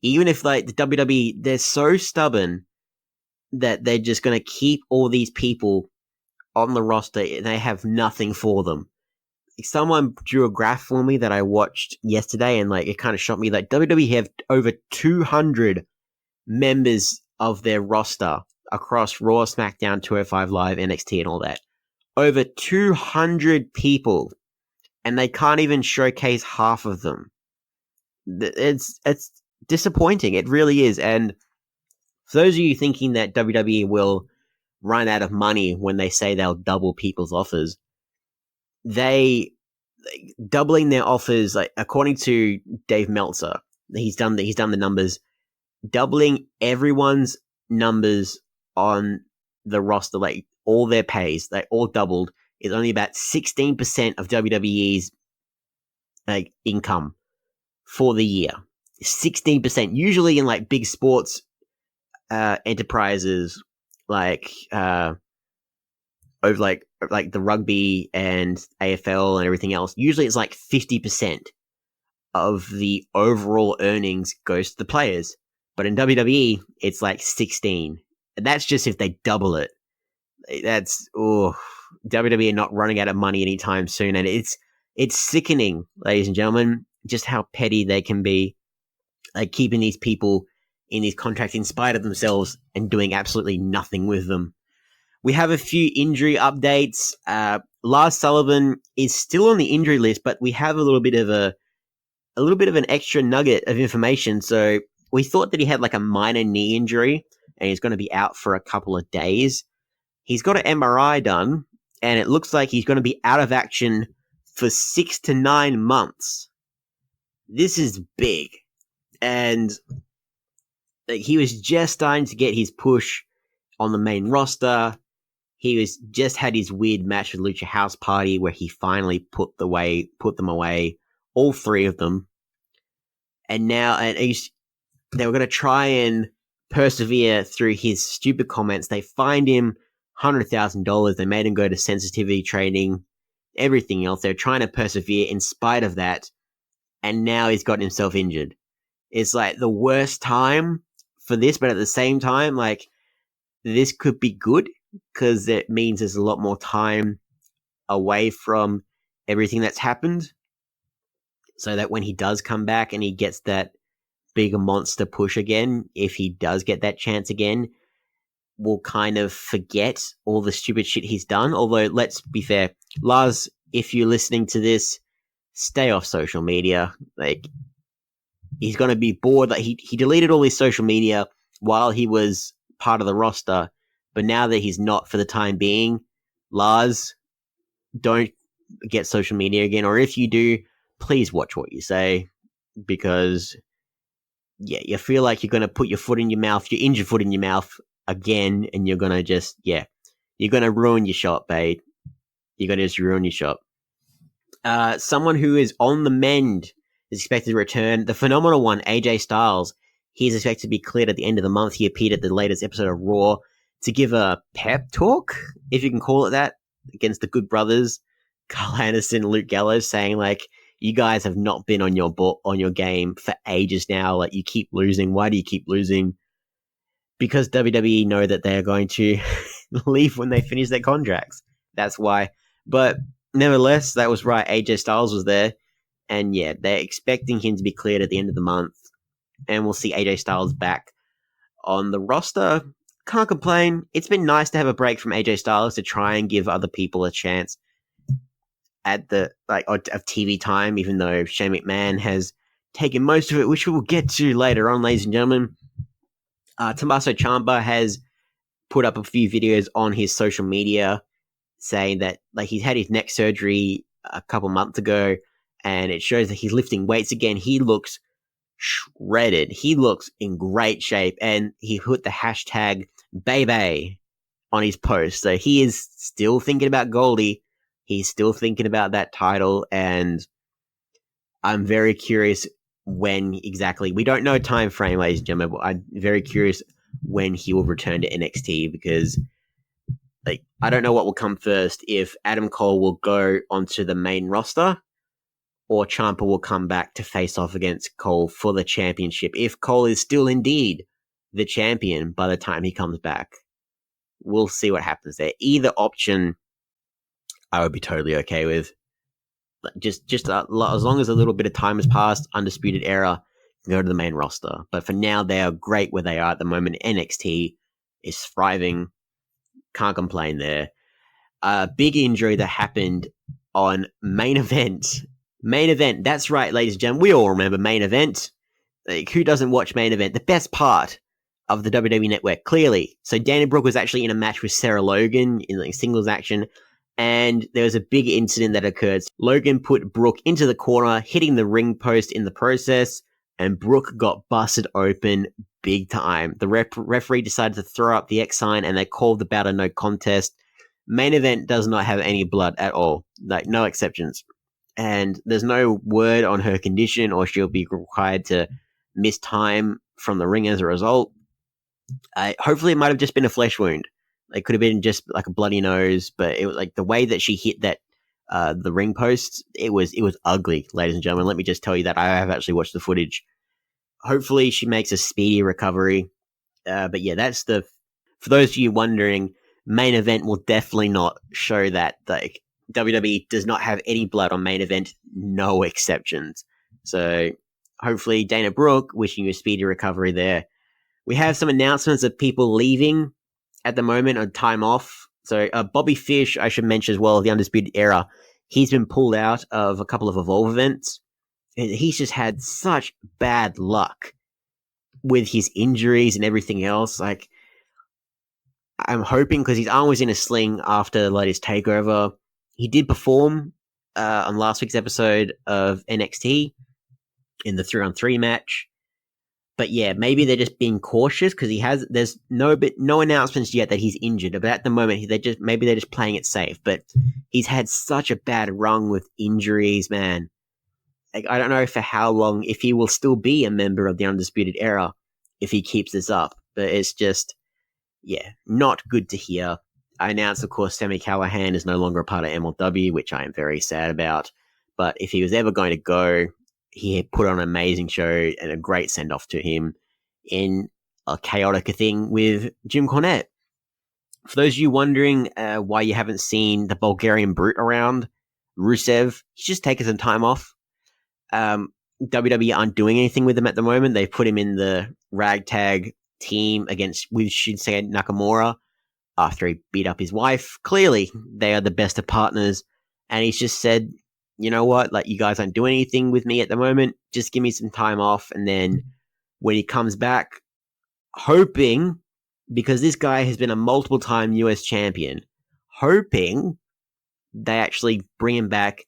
Even if the WWE, they're so stubborn that they're just going to keep all these people on the roster and they have nothing for them. Someone drew a graph for me that I watched yesterday, and it kind of shocked me. WWE have over 200 members of their roster across Raw, SmackDown, 205 Live, NXT, and all that. Over 200 people, and they can't even showcase half of them. It's disappointing. It really is. And for those of you thinking that WWE will run out of money when they say they'll double people's offers, they doubling their offers, like according to Dave Meltzer, he's done the numbers, doubling everyone's numbers on the roster, like all their pays, they all doubled, is only about 16% of WWE's like income for the year. 16%. Usually in like big sports enterprises, like over like the rugby and AFL and everything else, usually it's like 50% of the overall earnings goes to the players. But in WWE, it's like 16. And that's just if they double it. That's WWE not running out of money anytime soon, and it's sickening, ladies and gentlemen, just how petty they can be, like keeping these people in these contracts in spite of themselves and doing absolutely nothing with them. We have a few injury updates. Lars Sullivan is still on the injury list, but we have a little bit of an extra nugget of information. So we thought that he had like a minor knee injury and he's going to be out for a couple of days. He's got an MRI done, and it looks like he's going to be out of action for 6 to 9 months. This is big. And like, he was just starting to get his push on the main roster. He was just had his weird match with Lucha House Party where he finally put them away, all three of them. And now they were going to try and persevere through his stupid comments. They fined him $100,000. They made him go to sensitivity training, everything else. They're trying to persevere in spite of that. And now he's gotten himself injured. It's like the worst time for this, but at the same time, like, this could be good because it means there's a lot more time away from everything that's happened. So that when he does come back and he gets that bigger monster push again, if he does get that chance again, we'll kind of forget all the stupid shit he's done. Although, let's be fair, Lars, if you're listening to this, stay off social media. Like, he's going to be bored. Like, he deleted all his social media while he was part of the roster, but now that he's not for the time being, Lars, don't get social media again. Or if you do, please watch what you say, because yeah, you feel like you're going to put your foot in your mouth, your injured foot in your mouth again, and you're going to just, you're going to ruin your shot, babe. You're going to just ruin your shot. Someone who is on the mend is expected to return. The phenomenal one, AJ Styles, he's expected to be cleared at the end of the month. He appeared at the latest episode of Raw to give a pep talk, if you can call it that, against the Good Brothers, Carl Anderson, Luke Gallows, saying like, you guys have not been on your game for ages now. Like, you keep losing. Why do you keep losing? Because WWE know that they are going to leave when they finish their contracts. That's why. But nevertheless, that was right. AJ Styles was there. And yeah, they're expecting him to be cleared at the end of the month. And we'll see AJ Styles back on the roster. Can't complain. It's been nice to have a break from AJ Styles to try and give other people a chance at the of TV time, even though Shane McMahon has taken most of it, which we will get to later on, ladies and gentlemen. Tommaso Ciampa has put up a few videos on his social media saying that like he's had his neck surgery a couple months ago, and it shows that he's lifting weights again. He looks shredded. He looks in great shape, and he put the hashtag Bebe on his post. So he is still thinking about Goldie. He's still thinking about that title, and I'm very curious when exactly. We don't know time frame, ladies and gentlemen, but I'm very curious when he will return to NXT, because like I don't know what will come first, if Adam Cole will go onto the main roster or Ciampa will come back to face off against Cole for the championship, if Cole is still indeed the champion by the time he comes back. We'll see what happens there. Either option I would be totally okay with. Just as long as a little bit of time has passed, Undisputed Era can go to the main roster. But for now, they are great where they are at the moment. NXT is thriving. Can't complain there. Big injury that happened on Main Event. Main Event, that's right, ladies and gentlemen. We all remember Main Event. Like, who doesn't watch Main Event? The best part of the WWE Network, clearly. So Dana Brooke was actually in a match with Sarah Logan in like singles action, and there was a big incident that occurred. Logan put Brooke into the corner, hitting the ring post in the process, and Brooke got busted open big time. The referee decided to throw up the X sign, and they called the bout a no contest. Main event does not have any blood at all, like no exceptions. And there's no word on her condition, or she'll be required to miss time from the ring as a result. Hopefully it might have just been a flesh wound. It could have been just like a bloody nose, but it was like the way that she hit that the ring post, it was ugly, ladies and gentlemen. Let me just tell you that I have actually watched the footage. Hopefully she makes a speedy recovery. But yeah, that's for those of you wondering, main event will definitely not show that. Like, WWE does not have any blood on main event, no exceptions. So hopefully Dana Brooke, wishing you a speedy recovery there. We have some announcements of people leaving at the moment on time off. So Bobby Fish, I should mention as well, of the Undisputed Era, he's been pulled out of a couple of Evolve events. He's just had such bad luck with his injuries and everything else. Like, I'm hoping, because his arm was in a sling after the latest takeover. He did perform on last week's episode of NXT in the 3-on-3 match. But yeah, maybe they're just being cautious because there's no announcements yet that he's injured. But at the moment, maybe they're just playing it safe. But he's had such a bad run with injuries, man. Like, I don't know for how long, if he will still be a member of the Undisputed Era if he keeps this up. But it's just, yeah, not good to hear. I announced, of course, Sami Callihan is no longer a part of MLW, which I am very sad about. But if he was ever going to go, he had put on an amazing show and a great send-off to him in a chaotic thing with Jim Cornette. For those of you wondering why you haven't seen the Bulgarian Brute around, Rusev, he's just taken some time off. WWE aren't doing anything with him at the moment. They've put him in the ragtag team with Shinsuke Nakamura after he beat up his wife. Clearly, they are the best of partners. And he's just said, you know what, like, you guys aren't doing anything with me at the moment. Just give me some time off. And then when he comes back, hoping, because this guy has been a multiple-time US champion, hoping they actually bring him back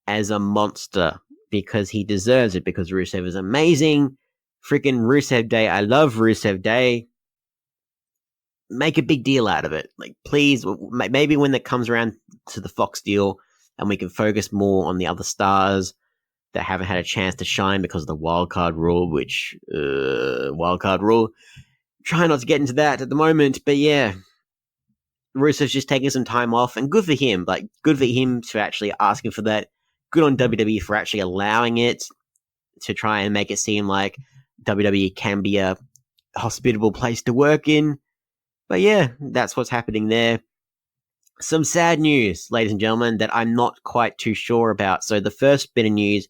as a monster, because he deserves it, because Rusev is amazing. Freaking Rusev Day. I love Rusev Day. Make a big deal out of it. Like, please, maybe when that comes around to the Fox deal and we can focus more on the other stars that haven't had a chance to shine because of the wildcard rule, try not to get into that at the moment. But yeah, Rusev's just taking some time off, and good for him. Like, good for him for actually asking for that. Good on WWE for actually allowing it, to try and make it seem like WWE can be a hospitable place to work in. But yeah, that's what's happening there. Some sad news, ladies and gentlemen, that I'm not quite too sure about. So the first bit of news,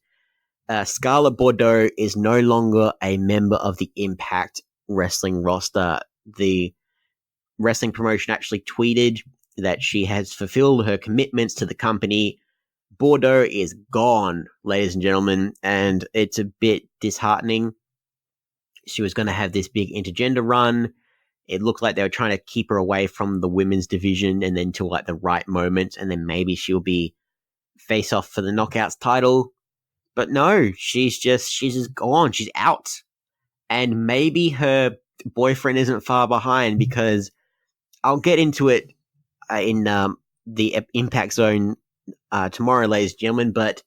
Scarlett Bordeaux is no longer a member of the Impact Wrestling roster. The wrestling promotion actually tweeted that she has fulfilled her commitments to the company. Bordeaux is gone, ladies and gentlemen, and it's a bit disheartening. She was going to have this big intergender run. It looked like they were trying to keep her away from the women's division, and then till like the right moment, and then maybe she'll be face off for the Knockouts title. But no, she's just gone. She's out. And maybe her boyfriend isn't far behind, because I'll get into it in the Impact Zone tomorrow, ladies and gentlemen, but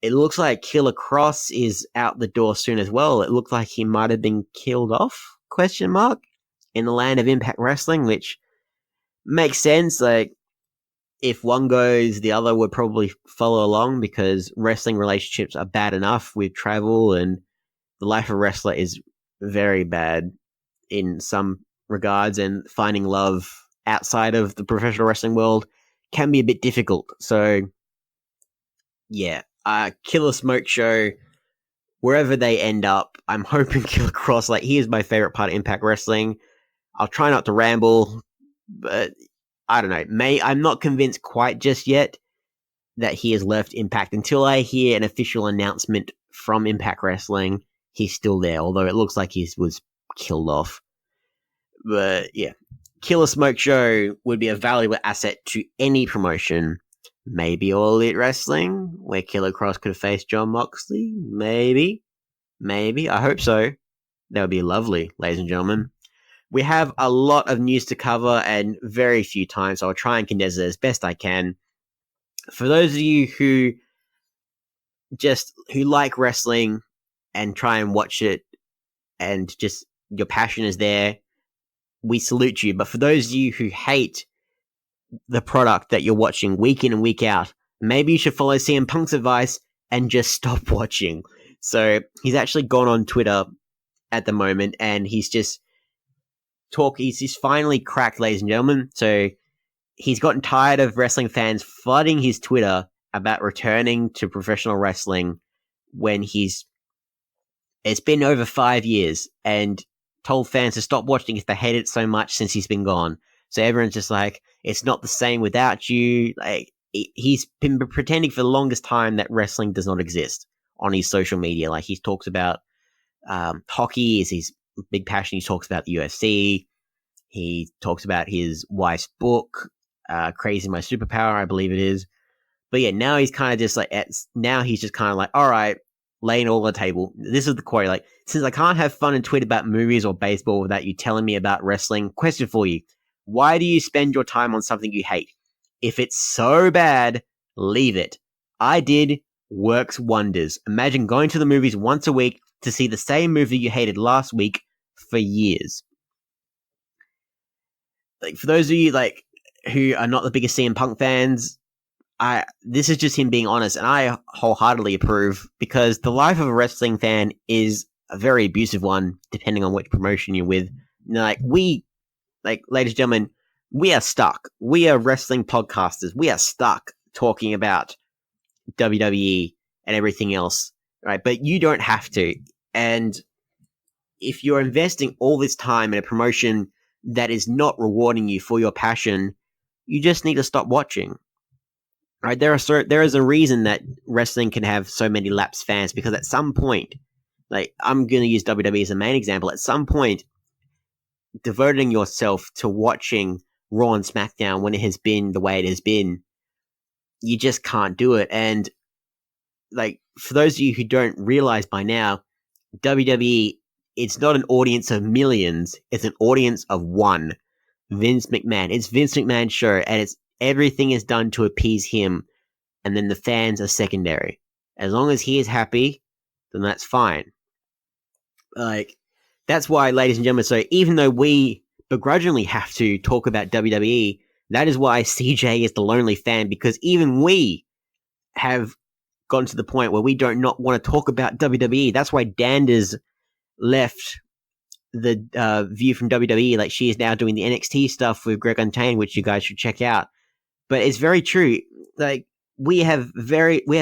it looks like Killer Cross is out the door soon as well. It looked like he might have been killed off, in the land of Impact Wrestling, which makes sense. Like, if one goes, the other would probably follow along, because wrestling relationships are bad enough with travel, and the life of a wrestler is very bad in some regards, and finding love outside of the professional wrestling world can be a bit difficult. So, yeah, Killer Smoke Show, wherever they end up, I'm hoping Killer Cross, like, he is my favorite part of Impact Wrestling. I'll try not to ramble, but I don't know. I'm not convinced quite just yet that he has left Impact until I hear an official announcement from Impact Wrestling. He's still there, although it looks like he was killed off. But yeah, Killer Smoke Show would be a valuable asset to any promotion. Maybe All Elite Wrestling, where Killer Cross could face John Moxley. Maybe. I hope so. That would be lovely, ladies and gentlemen. We have a lot of news to cover and very few times, so I'll try and condense it as best I can. For those of you who like wrestling and try and watch it and just your passion is there, we salute you. But for those of you who hate the product that you're watching week in and week out, maybe you should follow CM Punk's advice and just stop watching. So he's actually gone on Twitter at the moment and he's just he's finally cracked, ladies and gentlemen. So he's gotten tired of wrestling fans flooding his Twitter about returning to professional wrestling when it's been over 5 years, and told fans to stop watching if they hate it so much since he's been gone. So everyone's just like, it's not the same without you. Like, he's been pretending for the longest time that wrestling does not exist on his social media. Like, he talks about hockey is his big passion. He talks about the UFC. He talks about his wife's book, Crazy My Superpower, I believe it is. But yeah, now he's kind of just like, all right, laying all on the table. This is the quote, like, since I can't have fun and tweet about movies or baseball without you telling me about wrestling, question for you. Why do you spend your time on something you hate? If it's so bad, leave it. I did, works wonders. Imagine going to the movies once a week to see the same movie you hated last week for years. Like, for those of you like who are not the biggest CM Punk fans, this is just him being honest, and I wholeheartedly approve, because the life of a wrestling fan is a very abusive one, depending on which promotion you're with. Ladies and gentlemen, we are stuck. We are wrestling podcasters. We are stuck talking about WWE and everything else, right? But you don't have to. And if you're investing all this time in a promotion that is not rewarding you for your passion, you just need to stop watching. Right? There is a reason that wrestling can have so many lapsed fans, because at some point, like, I'm going to use WWE as a main example, at some point, devoting yourself to watching Raw and SmackDown when it has been the way it has been, you just can't do it. And like, for those of you who don't realize by now, WWE, it's not an audience of millions, it's an audience of one. Vince McMahon. It's Vince McMahon's show, and everything is done to appease him, and then the fans are secondary. As long as he is happy, then that's fine. Like, that's why, ladies and gentlemen, so even though we begrudgingly have to talk about WWE, that is why CJ is the lonely fan, because even we have gotten to the point where we don't not want to talk about WWE. That's why Dander's left the View from WWE. Like, she is now doing the NXT stuff with Greg Untamed, which you guys should check out. But it's very true. Like, we have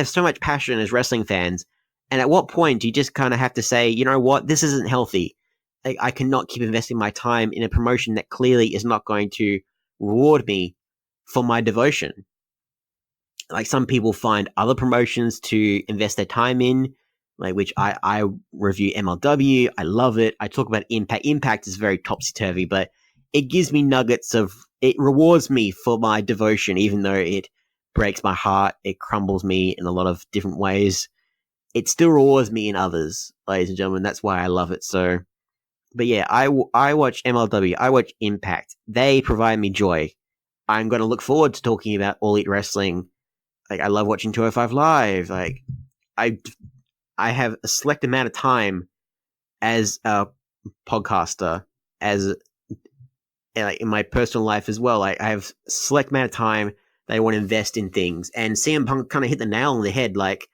so much passion as wrestling fans, and at what point do you just kind of have to say, you know what, this isn't healthy. Like, I cannot keep investing my time in a promotion that clearly is not going to reward me for my devotion. Like, some people find other promotions to invest their time in, like, which I review MLW. I love it. I talk about Impact. Impact is very topsy-turvy, but it gives me nuggets it rewards me for my devotion, even though it breaks my heart. It crumbles me in a lot of different ways. It still rewards me in others, ladies and gentlemen. That's why I love it. So, but yeah, I watch MLW. I watch Impact. They provide me joy. I'm going to look forward to talking about All Elite Wrestling. Like, I love watching 205 Live. Like, I have a select amount of time as a podcaster, like, in my personal life as well. Like, I have a select amount of time that I want to invest in things. And CM Punk kind of hit the nail on the head. Like,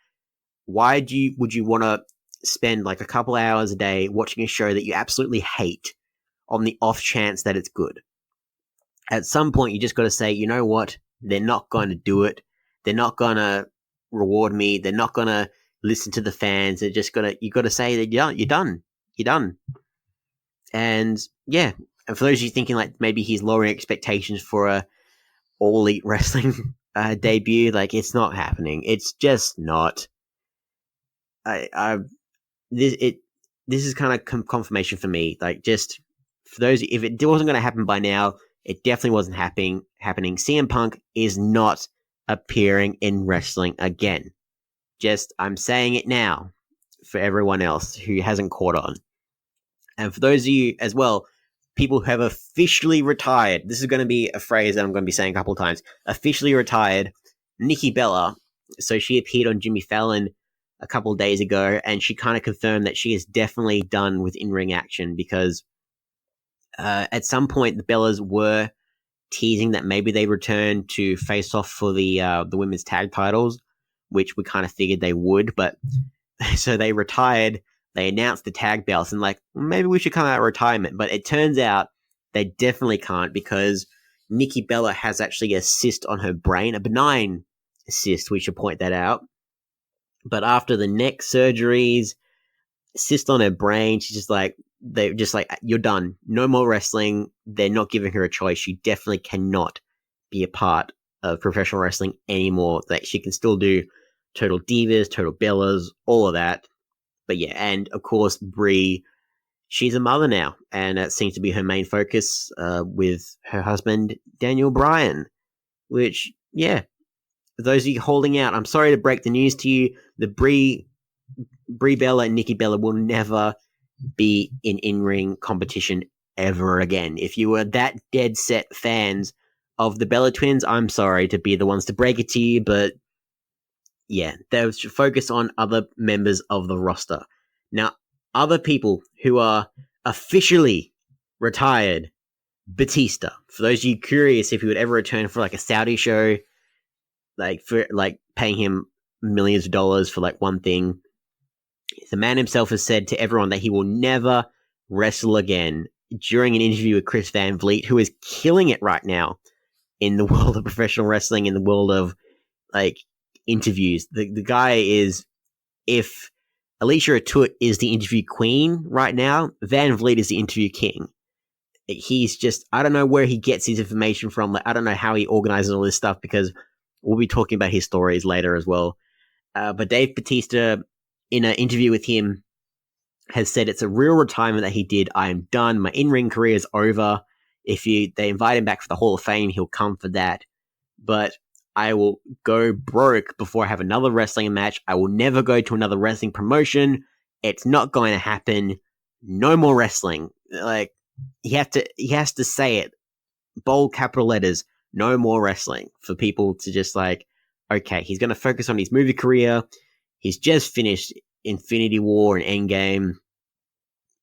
why would you want to spend like a couple hours a day watching a show that you absolutely hate on the off chance that it's good? At some point, you just got to say, you know what? They're not going to do it. They're not going to reward me. They're not going to listen to the fans. They're just you got to say that you're done. You're done. And yeah, and for those of you thinking like maybe he's lowering expectations for a All Elite Wrestling debut, like, it's not happening. It's just not. This is kind of confirmation for me. Like, just for those, if it wasn't going to happen by now, It definitely wasn't happening. CM Punk is not appearing in wrestling again. I'm saying it now for everyone else who hasn't caught on. And for those of you as well, people who have officially retired, this is going to be a phrase that I'm going to be saying a couple of times, officially retired, Nikki Bella. So she appeared on Jimmy Fallon a couple of days ago, and she kind of confirmed that she is definitely done with in-ring action because at some point the Bellas were teasing that maybe they return to face off for the women's tag titles, which we kind of figured they would, but so they retired. They announced the tag belts and maybe we should come out of retirement, but it turns out they definitely can't because Nikki Bella has actually a cyst on her brain, a benign cyst, we should point that out. But after the neck surgeries, cyst on her brain, she's just they're just you're done. No more wrestling. They're not giving her a choice. She definitely cannot be a part of professional wrestling anymore. She can still do Total Divas, Total Bellas, all of that. But yeah, and of course, Brie, she's a mother now, and that seems to be her main focus with her husband, Daniel Bryan, which, yeah, for those of you holding out, I'm sorry to break the news to you, the Brie Bella and Nikki Bella will never be in-ring competition ever again. If you were that dead set fans of the Bella Twins, I'm sorry to be the ones to break it to you, but yeah, they should focus on other members of the roster. Now, other people who are officially retired, Batista. For those of you curious if he would ever return for a Saudi show, for paying him millions of dollars for one thing, the man himself has said to everyone that he will never wrestle again during an interview with Chris Van Vliet, who is killing it right now in the world of professional wrestling, in the world of interviews. The guy is, if Alicia Atout is the interview queen right now, Van Vliet is the interview king. He's just, I don't know where he gets his information from. I don't know how he organizes all this stuff because we'll be talking about his stories later as well. But Dave Batista, in an interview with him, has said it's a real retirement that he did. I am done. My in-ring career is over. If they invite him back for the Hall of Fame, he'll come for that. But I will go broke before I have another wrestling match. I will never go to another wrestling promotion. It's not going to happen. No more wrestling. He has to say it. Bold capital letters. No more wrestling for people to just okay, he's going to focus on his movie career. He's just finished Infinity War and Endgame.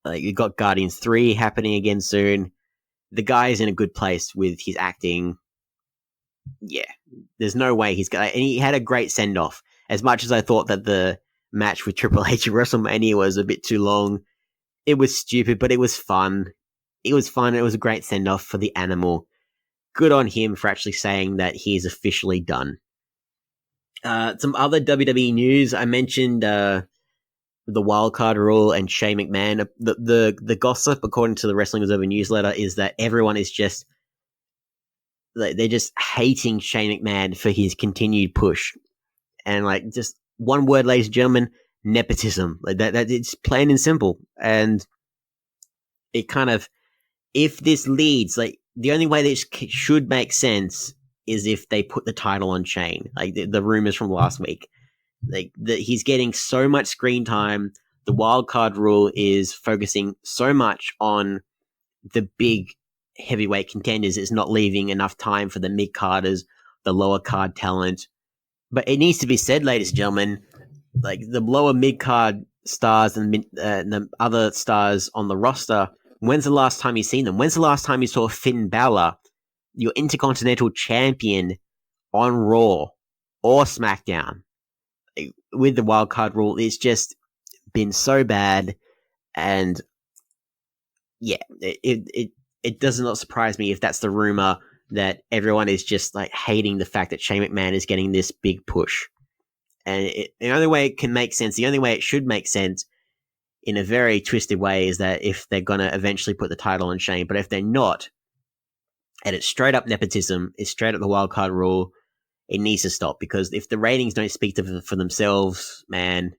You got Guardians 3 happening again soon. The guy is in a good place with his acting. Yeah, there's no way he's got. And he had a great send off. As much as I thought that the match with Triple H at WrestleMania was a bit too long, it was stupid, but it was fun. It was fun. It was a great send off for the animal. Good on him for actually saying that he is officially done. Some other WWE news. I mentioned the wildcard rule and Shane McMahon. The gossip, according to the Wrestling Observer newsletter, is that everyone is just they're just hating Shane McMahon for his continued push. And just one word, ladies and gentlemen, nepotism. That it's plain and simple. And it kind of, if this leads, the only way this should make sense is if they put the title on Shane. The rumors from last week. He's getting so much screen time. The wild card rule is focusing so much on the big heavyweight contenders. It's not leaving enough time for the mid carders, the lower card talent. But it needs to be said, ladies and gentlemen, the lower mid card stars and the other stars on the roster. When's the last time you've seen them? When's the last time you saw Finn Balor, your Intercontinental Champion, on Raw or SmackDown? With the wildcard rule, it's just been so bad, and yeah, it does not surprise me if that's the rumor that everyone is just hating the fact that Shane McMahon is getting this big push. And the only way it can make sense, the only way it should make sense, in a very twisted way, is that if they're gonna eventually put the title on Shane, but if they're not, and it's straight up nepotism, it's straight up the wildcard rule. It needs to stop, because if the ratings don't speak for themselves, man,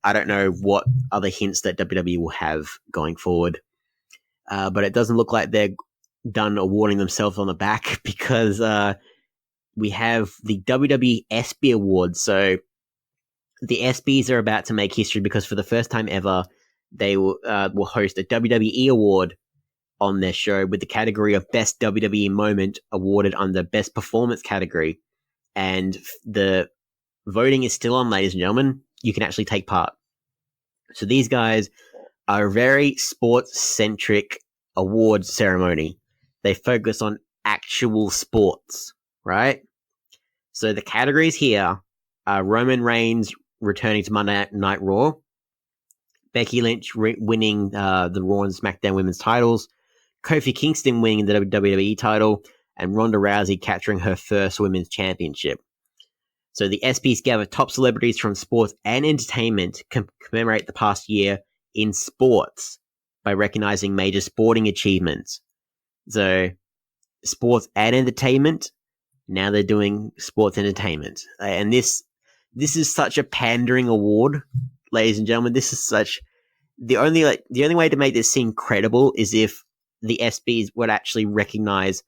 I don't know what other hints that WWE will have going forward. But it doesn't look like they're done awarding themselves on the back because we have the WWE ESPY Awards. So the ESPYs are about to make history because for the first time ever, they will host a WWE award on their show with the category of Best WWE Moment awarded under Best Performance category. And the voting is still on, ladies and gentlemen. You can actually take part. So these guys are a very sports-centric award ceremony. They focus on actual sports, right? So the categories here are Roman Reigns returning to Monday Night Raw, Becky Lynch winning the Raw and SmackDown women's titles, Kofi Kingston winning the WWE title, and Ronda Rousey capturing her first women's championship. So the ESPYs gather top celebrities from sports and entertainment to commemorate the past year in sports by recognizing major sporting achievements. So sports and entertainment, now they're doing sports entertainment. And this is such a pandering award, ladies and gentlemen. This is such the only way to make this seem credible is if the ESPYs would actually recognize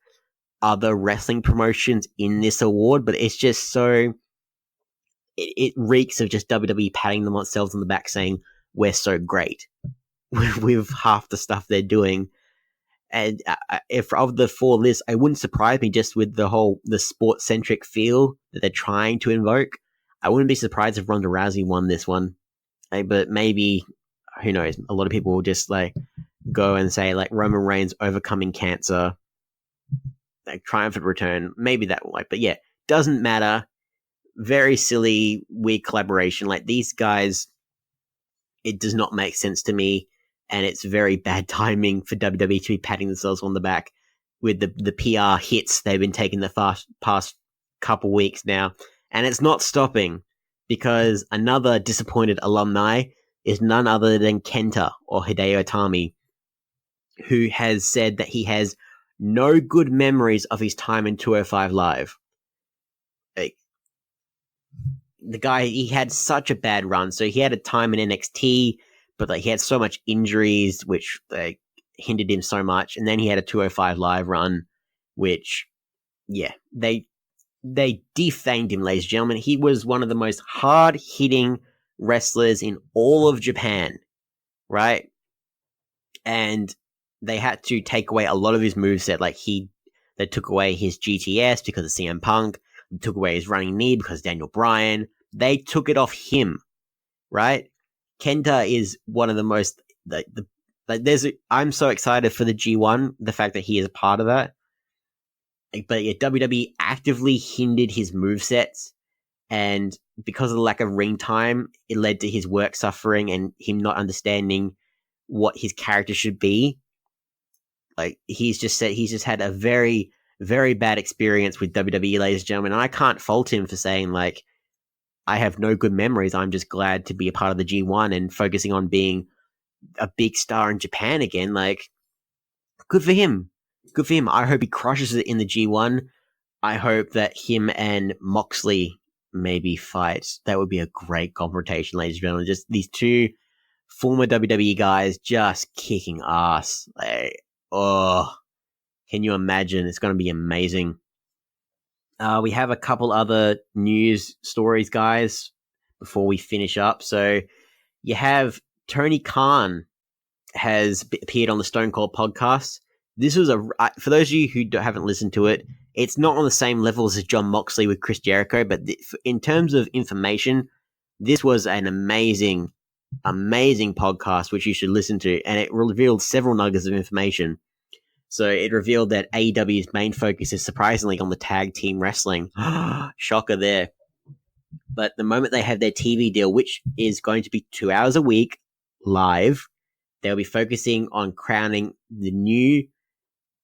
other wrestling promotions in this award, but it's just so it reeks of just WWE patting themselves on the back saying we're so great with half the stuff they're doing. And if of the four lists, it wouldn't surprise me just with the sports centric feel that they're trying to invoke. I wouldn't be surprised if Ronda Rousey won this one, but maybe, who knows? A lot of people will just like go and say like Roman Reigns overcoming cancer, like triumphant return. Maybe that will but yeah, doesn't matter. Very silly, weird collaboration. Like these guys, it does not make sense to me, and it's very bad timing for WWE to be patting themselves on the back with the PR hits they've been taking the past couple weeks now, and it's not stopping because another disappointed alumni is none other than Kenta or Hideo Itami, who has said that he has no good memories of his time in 205 Live. The guy, he had such a bad run. So he had a time in NXT, but like he had so much injuries, which hindered him so much. And then he had a 205 Live run, which, yeah, they defamed him, ladies and gentlemen. He was one of the most hard-hitting wrestlers in all of Japan, right? And they had to take away a lot of his moveset. Like they took away his GTS because of CM Punk. They took away his running knee because of Daniel Bryan. They took it off him, right? Kenta is one of the most I'm so excited for the G1, the fact that he is a part of that. But yeah, WWE actively hindered his movesets, and because of the lack of ring time, it led to his work suffering and him not understanding what his character should be. Like he's just had a very, very bad experience with WWE, ladies and gentlemen, and I can't fault him for saying like, I have no good memories. I'm just glad to be a part of the G1 and focusing on being a big star in Japan again. Like, good for him. Good for him. I hope he crushes it in the G1. I hope that him and Moxley maybe fight. That would be a great confrontation, ladies and gentlemen. Just these two former WWE guys just kicking ass. Like, oh, can you imagine? It's going to be amazing. We have a couple other news stories, guys, before we finish up. So you have Tony Khan has appeared on the Stone Cold podcast. This was for those of you who haven't listened to it, it's not on the same levels as John Moxley with Chris Jericho, but in terms of information, this was an amazing podcast, which you should listen to, and it revealed several nuggets of information. So it revealed that AEW's main focus is surprisingly on the tag team wrestling. Shocker there. But the moment they have their TV deal, which is going to be 2 hours a week live, they'll be focusing on crowning the new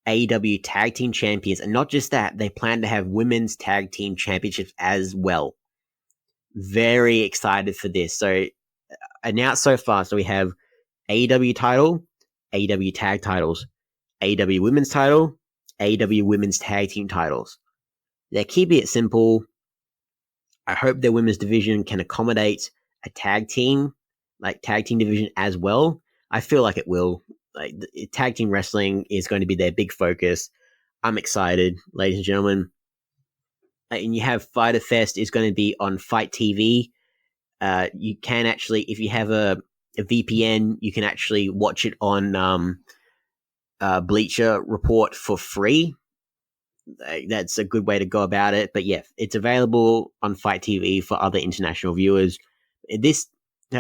AEW tag team champions. And not just that, they plan to have women's tag team championships as well. Very excited for this. So announced so far, so we have AEW title, AEW tag titles, AEW women's title, AEW women's tag team titles. They're keeping it simple. I hope their women's division can accommodate a tag team division as well. I feel like it will. Like tag team wrestling is going to be their big focus. I'm excited, ladies and gentlemen. And you have Fighter Fest is going to be on Fight TV. You can actually, if you have a VPN, you can actually watch it on Bleacher Report for free. That's a good way to go about it. But yeah, it's available on Fight TV for other international viewers.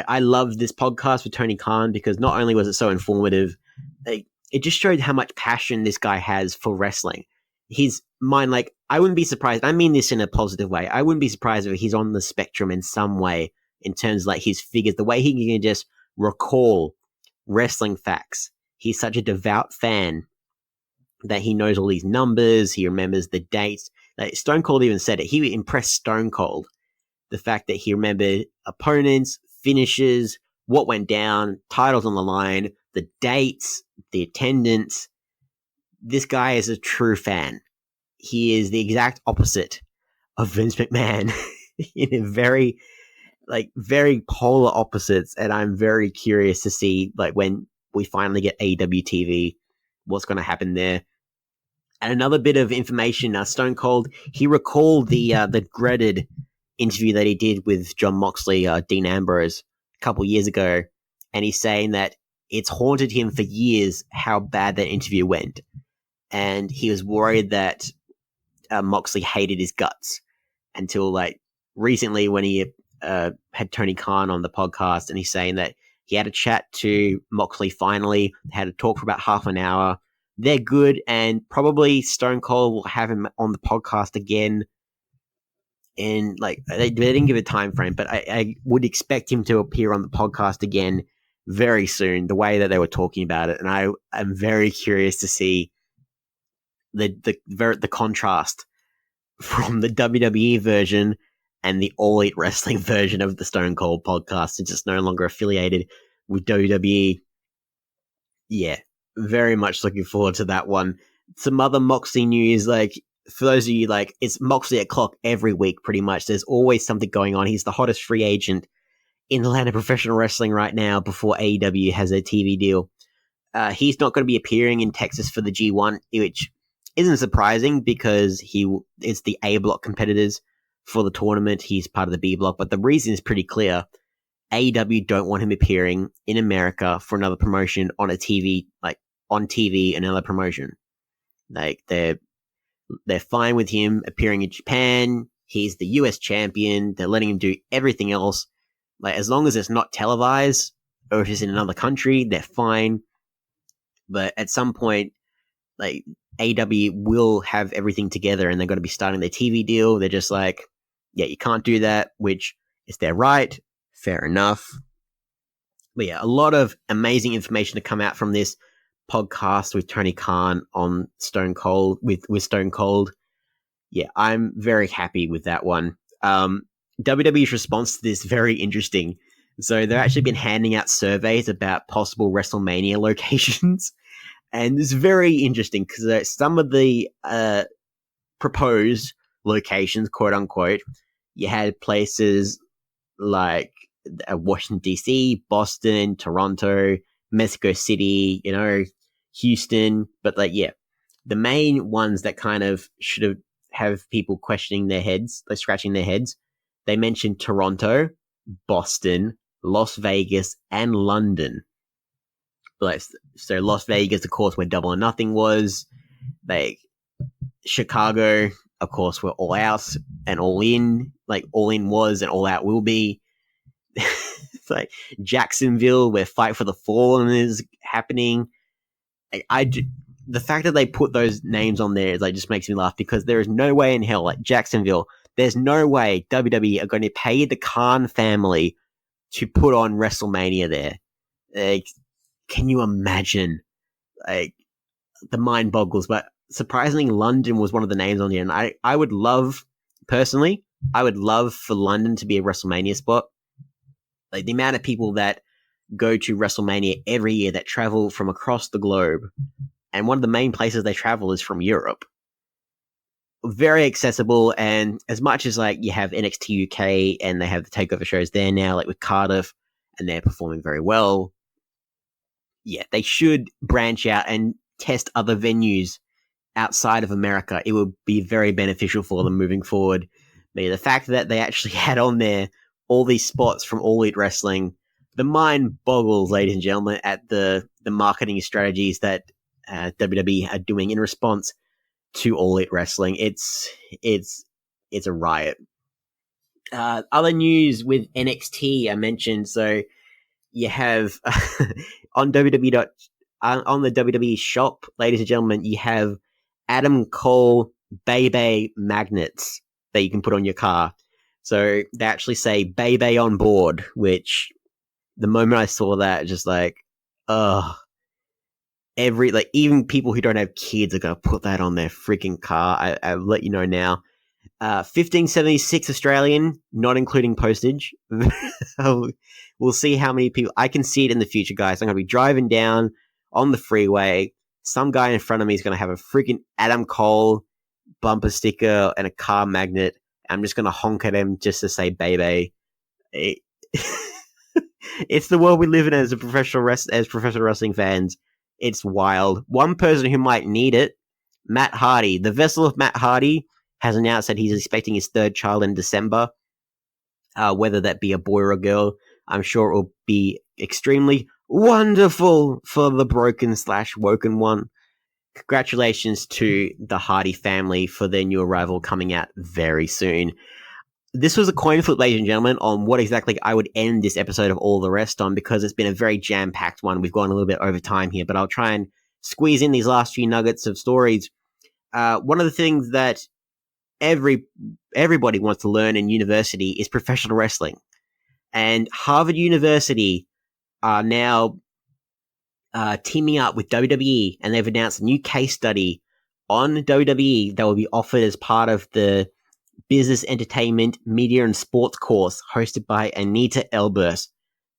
I love this podcast with Tony Khan because not only was it so informative, it just showed how much passion this guy has for wrestling. His mind, like, I wouldn't be surprised. I mean this in a positive way. I wouldn't be surprised if he's on the spectrum in some way in terms of like his figures, the way he can just recall wrestling facts. He's such a devout fan that he knows all these numbers. He remembers the dates. Like Stone Cold even said it. He impressed Stone Cold. The fact that he remembered opponents, finishes, what went down, titles on the line, the dates, the attendance. This guy is a true fan. He is the exact opposite of Vince McMahon in a very polar opposites. And I'm very curious to see like when we finally get AEW TV, what's going to happen there. And another bit of information, Stone Cold, he recalled the dreaded interview that he did with John Moxley, Dean Ambrose, a couple years ago. And he's saying that it's haunted him for years how bad that interview went. And he was worried that Moxley hated his guts until like recently when he had Tony Khan on the podcast, and he's saying that he had a chat to Moxley finally, had a talk for about half an hour. They're good, and probably Stone Cold will have him on the podcast again. And like they didn't give a time frame, but I would expect him to appear on the podcast again very soon, the way that they were talking about it. And I am very curious to see the contrast from the WWE version and the All Elite Wrestling version of the Stone Cold podcast. It's just no longer affiliated with WWE. Yeah, very much looking forward to that one. Some other Moxley news, like for those of you, like it's Moxley at clock every week pretty much. There's always something going on. He's the hottest free agent in the land of professional wrestling right now before AEW has a TV deal. He's not going to be appearing in Texas for the G1, which isn't surprising because it's the A block competitors for the tournament. He's part of the B block, but the reason is pretty clear. AEW don't want him appearing in America for another promotion on a TV, like on TV, another promotion. Like they're fine with him appearing in Japan. He's the US champion. They're letting him do everything else. Like as long as it's not televised or if it's in another country, they're fine. But at some point, like AEW will have everything together and they're going to be starting their TV deal. They're just like, yeah, you can't do that, which is their right. Fair enough. But yeah, a lot of amazing information to come out from this podcast with Tony Khan on Stone Cold, with Stone Cold. Yeah, I'm very happy with that one. WWE's response to this, very interesting. So they've actually been handing out surveys about possible WrestleMania locations. And it's very interesting because some of the proposed locations, quote unquote, you had places like Washington, D.C., Boston, Toronto, Mexico City, Houston. But like, yeah, the main ones that kind of should have people questioning their heads, like scratching their heads, they mentioned Toronto, Boston, Las Vegas, and London. Like, so Las Vegas, of course, where Double or Nothing was. Like Chicago, of course, where All Out and All In, like All In was and All Out will be. It's like Jacksonville, where Fight for the Fallen is happening. The fact that they put those names on there like just makes me laugh because there is no way in hell, like Jacksonville, there's no way WWE are going to pay the Khan family to put on WrestleMania there. Like, can you imagine? Like, the mind boggles. But surprisingly, London was one of the names on here, and I would love, personally, I would love for London to be a WrestleMania spot. Like the amount of people that go to WrestleMania every year that travel from across the globe, and one of the main places they travel is from Europe. Very accessible, and as much as like you have NXT UK and they have the takeover shows there now, like with Cardiff, and they're performing very well. they should branch out and test other venues outside of America. It would be very beneficial for them moving forward. But the fact that they actually had on there all these spots from All Elite Wrestling, the mind boggles, ladies and gentlemen, at the marketing strategies that WWE are doing in response to All Elite Wrestling. It's a riot. Other news with NXT I mentioned. So you have on WWE on the WWE shop, ladies and gentlemen, you have Adam Cole Bebe magnets that you can put on your car. So they actually say Bebe on board, which the moment I saw that, just like, even people who don't have kids are going to put that on their freaking car. I'll let you know now. 1576 Australian, not including postage. We'll see how many people. I can see it in the future, guys. I'm going to be driving down on the freeway. Some guy in front of me is going to have a freaking Adam Cole bumper sticker and a car magnet. I'm just going to honk at him just to say baby. It's the world we live in as professional wrestling fans. It's wild. One person who might need it, Matt Hardy. The vessel of Matt Hardy has announced that he's expecting his third child in December. Whether that be a boy or a girl, I'm sure it will be extremely wonderful for the broken/woken one. Congratulations to the Hardy family for their new arrival coming out very soon. This was a coin flip, ladies and gentlemen, on what exactly I would end this episode of All the Rest on, because it's been a very jam-packed one. We've gone a little bit over time here, but I'll try and squeeze in these last few nuggets of stories. One of the things that everybody wants to learn in university is professional wrestling. And Harvard University are now teaming up with WWE, and they've announced a new case study on WWE that will be offered as part of the Business, Entertainment, Media, and Sports course hosted by Anita Elbers.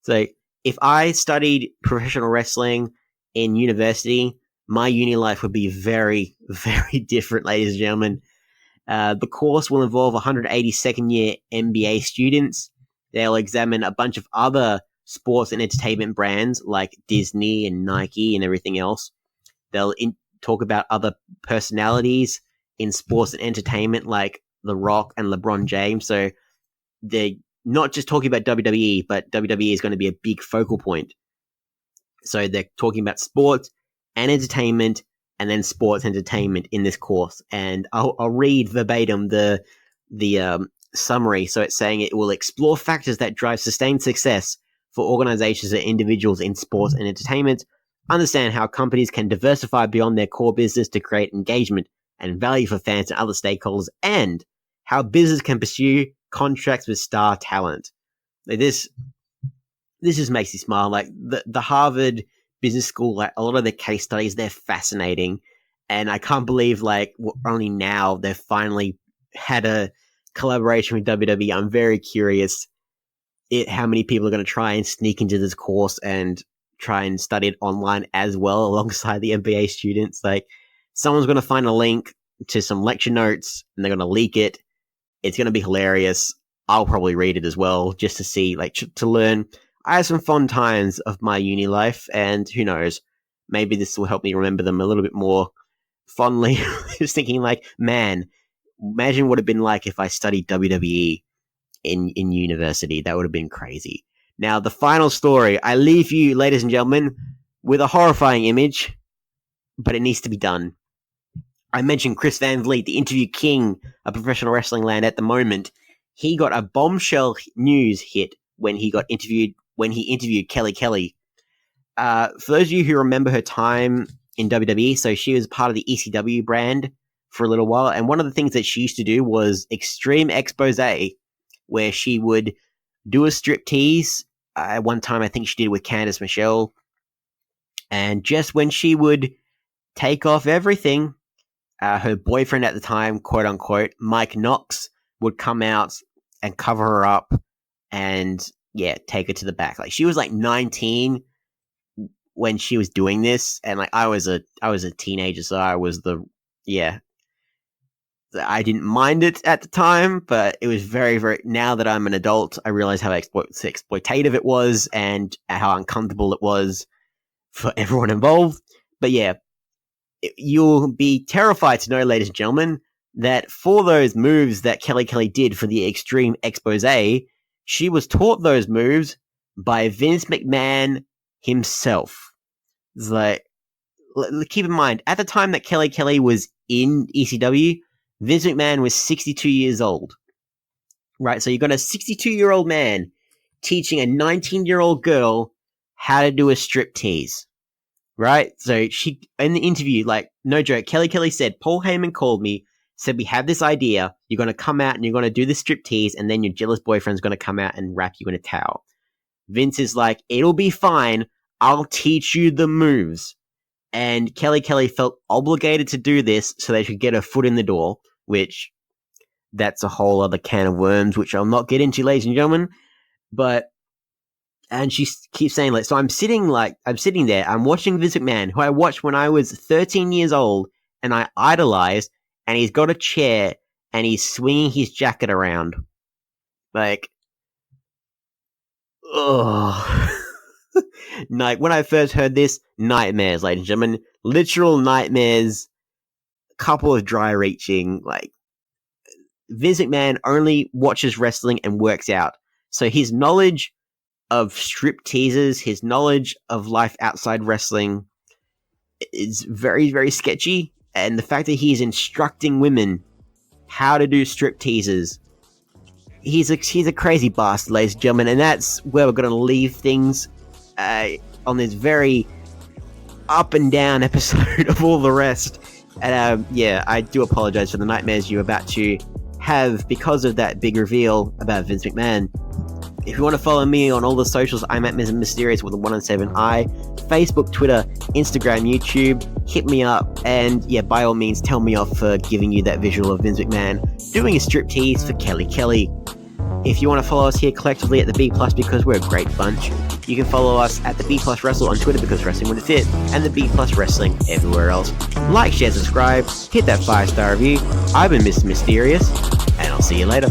So if I studied professional wrestling in university, my uni life would be very, very different, ladies and gentlemen. The course will involve 180 second-year MBA students. They'll examine a bunch of other sports and entertainment brands like Disney and Nike and everything else. They'll talk about other personalities in sports and entertainment like The Rock and LeBron James. So they're not just talking about WWE, but WWE is going to be a big focal point. So they're talking about sports and entertainment, and then sports entertainment in this course. And I'll read verbatim the summary. So it's saying it will explore factors that drive sustained success for organizations and individuals in sports and entertainment, understand how companies can diversify beyond their core business to create engagement and value for fans and other stakeholders, and how business can pursue contracts with star talent. Like this just makes me smile. Like the Harvard Business School, like a lot of the case studies, they're fascinating. And I can't believe like only now they've finally had a collaboration with WWE. I'm very curious how many people are going to try and sneak into this course and try and study it online as well alongside the MBA students. Like someone's going to find a link to some lecture notes and they're going to leak it. It's going to be hilarious. I'll probably read it as well just to see, like, to learn. I had some fun times of my uni life, and who knows, maybe this will help me remember them a little bit more fondly. Just thinking like, man, imagine what it'd been like if I studied WWE in university. That would have been crazy. Now, the final story, I leave you, ladies and gentlemen, with a horrifying image, but it needs to be done. I mentioned Chris Van Vliet, the interview king of professional wrestling land at the moment. He got a bombshell news hit when he interviewed Kelly Kelly. For those of you who remember her time in WWE, so she was part of the ECW brand for a little while, and one of the things that she used to do was extreme expose, where she would do a striptease. At one time, I think she did with Candice Michelle, and just when she would take off everything, her boyfriend at the time, quote unquote, Mike Knox, would come out and cover her up and take her to the back. Like she was like 19 when she was doing this, and like I was a teenager, so I was I didn't mind it at the time, but it was very, very. Now that I'm an adult, I realize how exploitative it was and how uncomfortable it was. for everyone involved. But yeah, you'll be terrified to know, ladies and gentlemen, that for those moves that Kelly Kelly did for the Extreme Expose, she was taught those moves by Vince McMahon himself. It's like, keep in mind, at the time that Kelly Kelly was in ECW, Vince McMahon was 62 years old. Right, so you got a 62-year-old man teaching a 19-year-old girl how to do a striptease. Right? So she, in the interview, like, no joke, Kelly Kelly said, Paul Heyman called me, said, we have this idea, you're going to come out and you're going to do the striptease, and then your jealous boyfriend's going to come out and wrap you in a towel. Vince is like, it'll be fine, I'll teach you the moves. And Kelly Kelly felt obligated to do this so they could get her foot in the door, which, that's a whole other can of worms, which I'll not get into, ladies and gentlemen. And she keeps saying, like, so I'm sitting there, I'm watching Vince McMahon, who I watched when I was 13 years old, and I idolized, and he's got a chair, and he's swinging his jacket around. Like, ugh. Like, when I first heard this, nightmares, ladies and gentlemen. Literal nightmares, couple of dry reaching, like, Vince McMahon only watches wrestling and works out. So his knowledge of strip teasers, his knowledge of life outside wrestling is very, very sketchy. And the fact that he's instructing women how to do strip teasers, he's a crazy bastard, ladies and gentlemen. And that's where we're going to leave things on this very up and down episode of All the Rest. And yeah, I do apologize for the nightmares you're about to have because of that big reveal about Vince McMahon. If you want to follow me on all the socials, I'm at Ms. Mysterious with a 1 on 7i. Facebook, Twitter, Instagram, YouTube. Hit me up, and yeah, by all means, tell me off for giving you that visual of Vince McMahon doing a striptease for Kelly Kelly. If you want to follow us here collectively at the B+, because we're a great bunch, you can follow us at the B+ Wrestle on Twitter, because wrestling when it fit, and the B+ Wrestling everywhere else. Like, share, subscribe, hit that 5-star review. I've been Mr. Mysterious, and I'll see you later.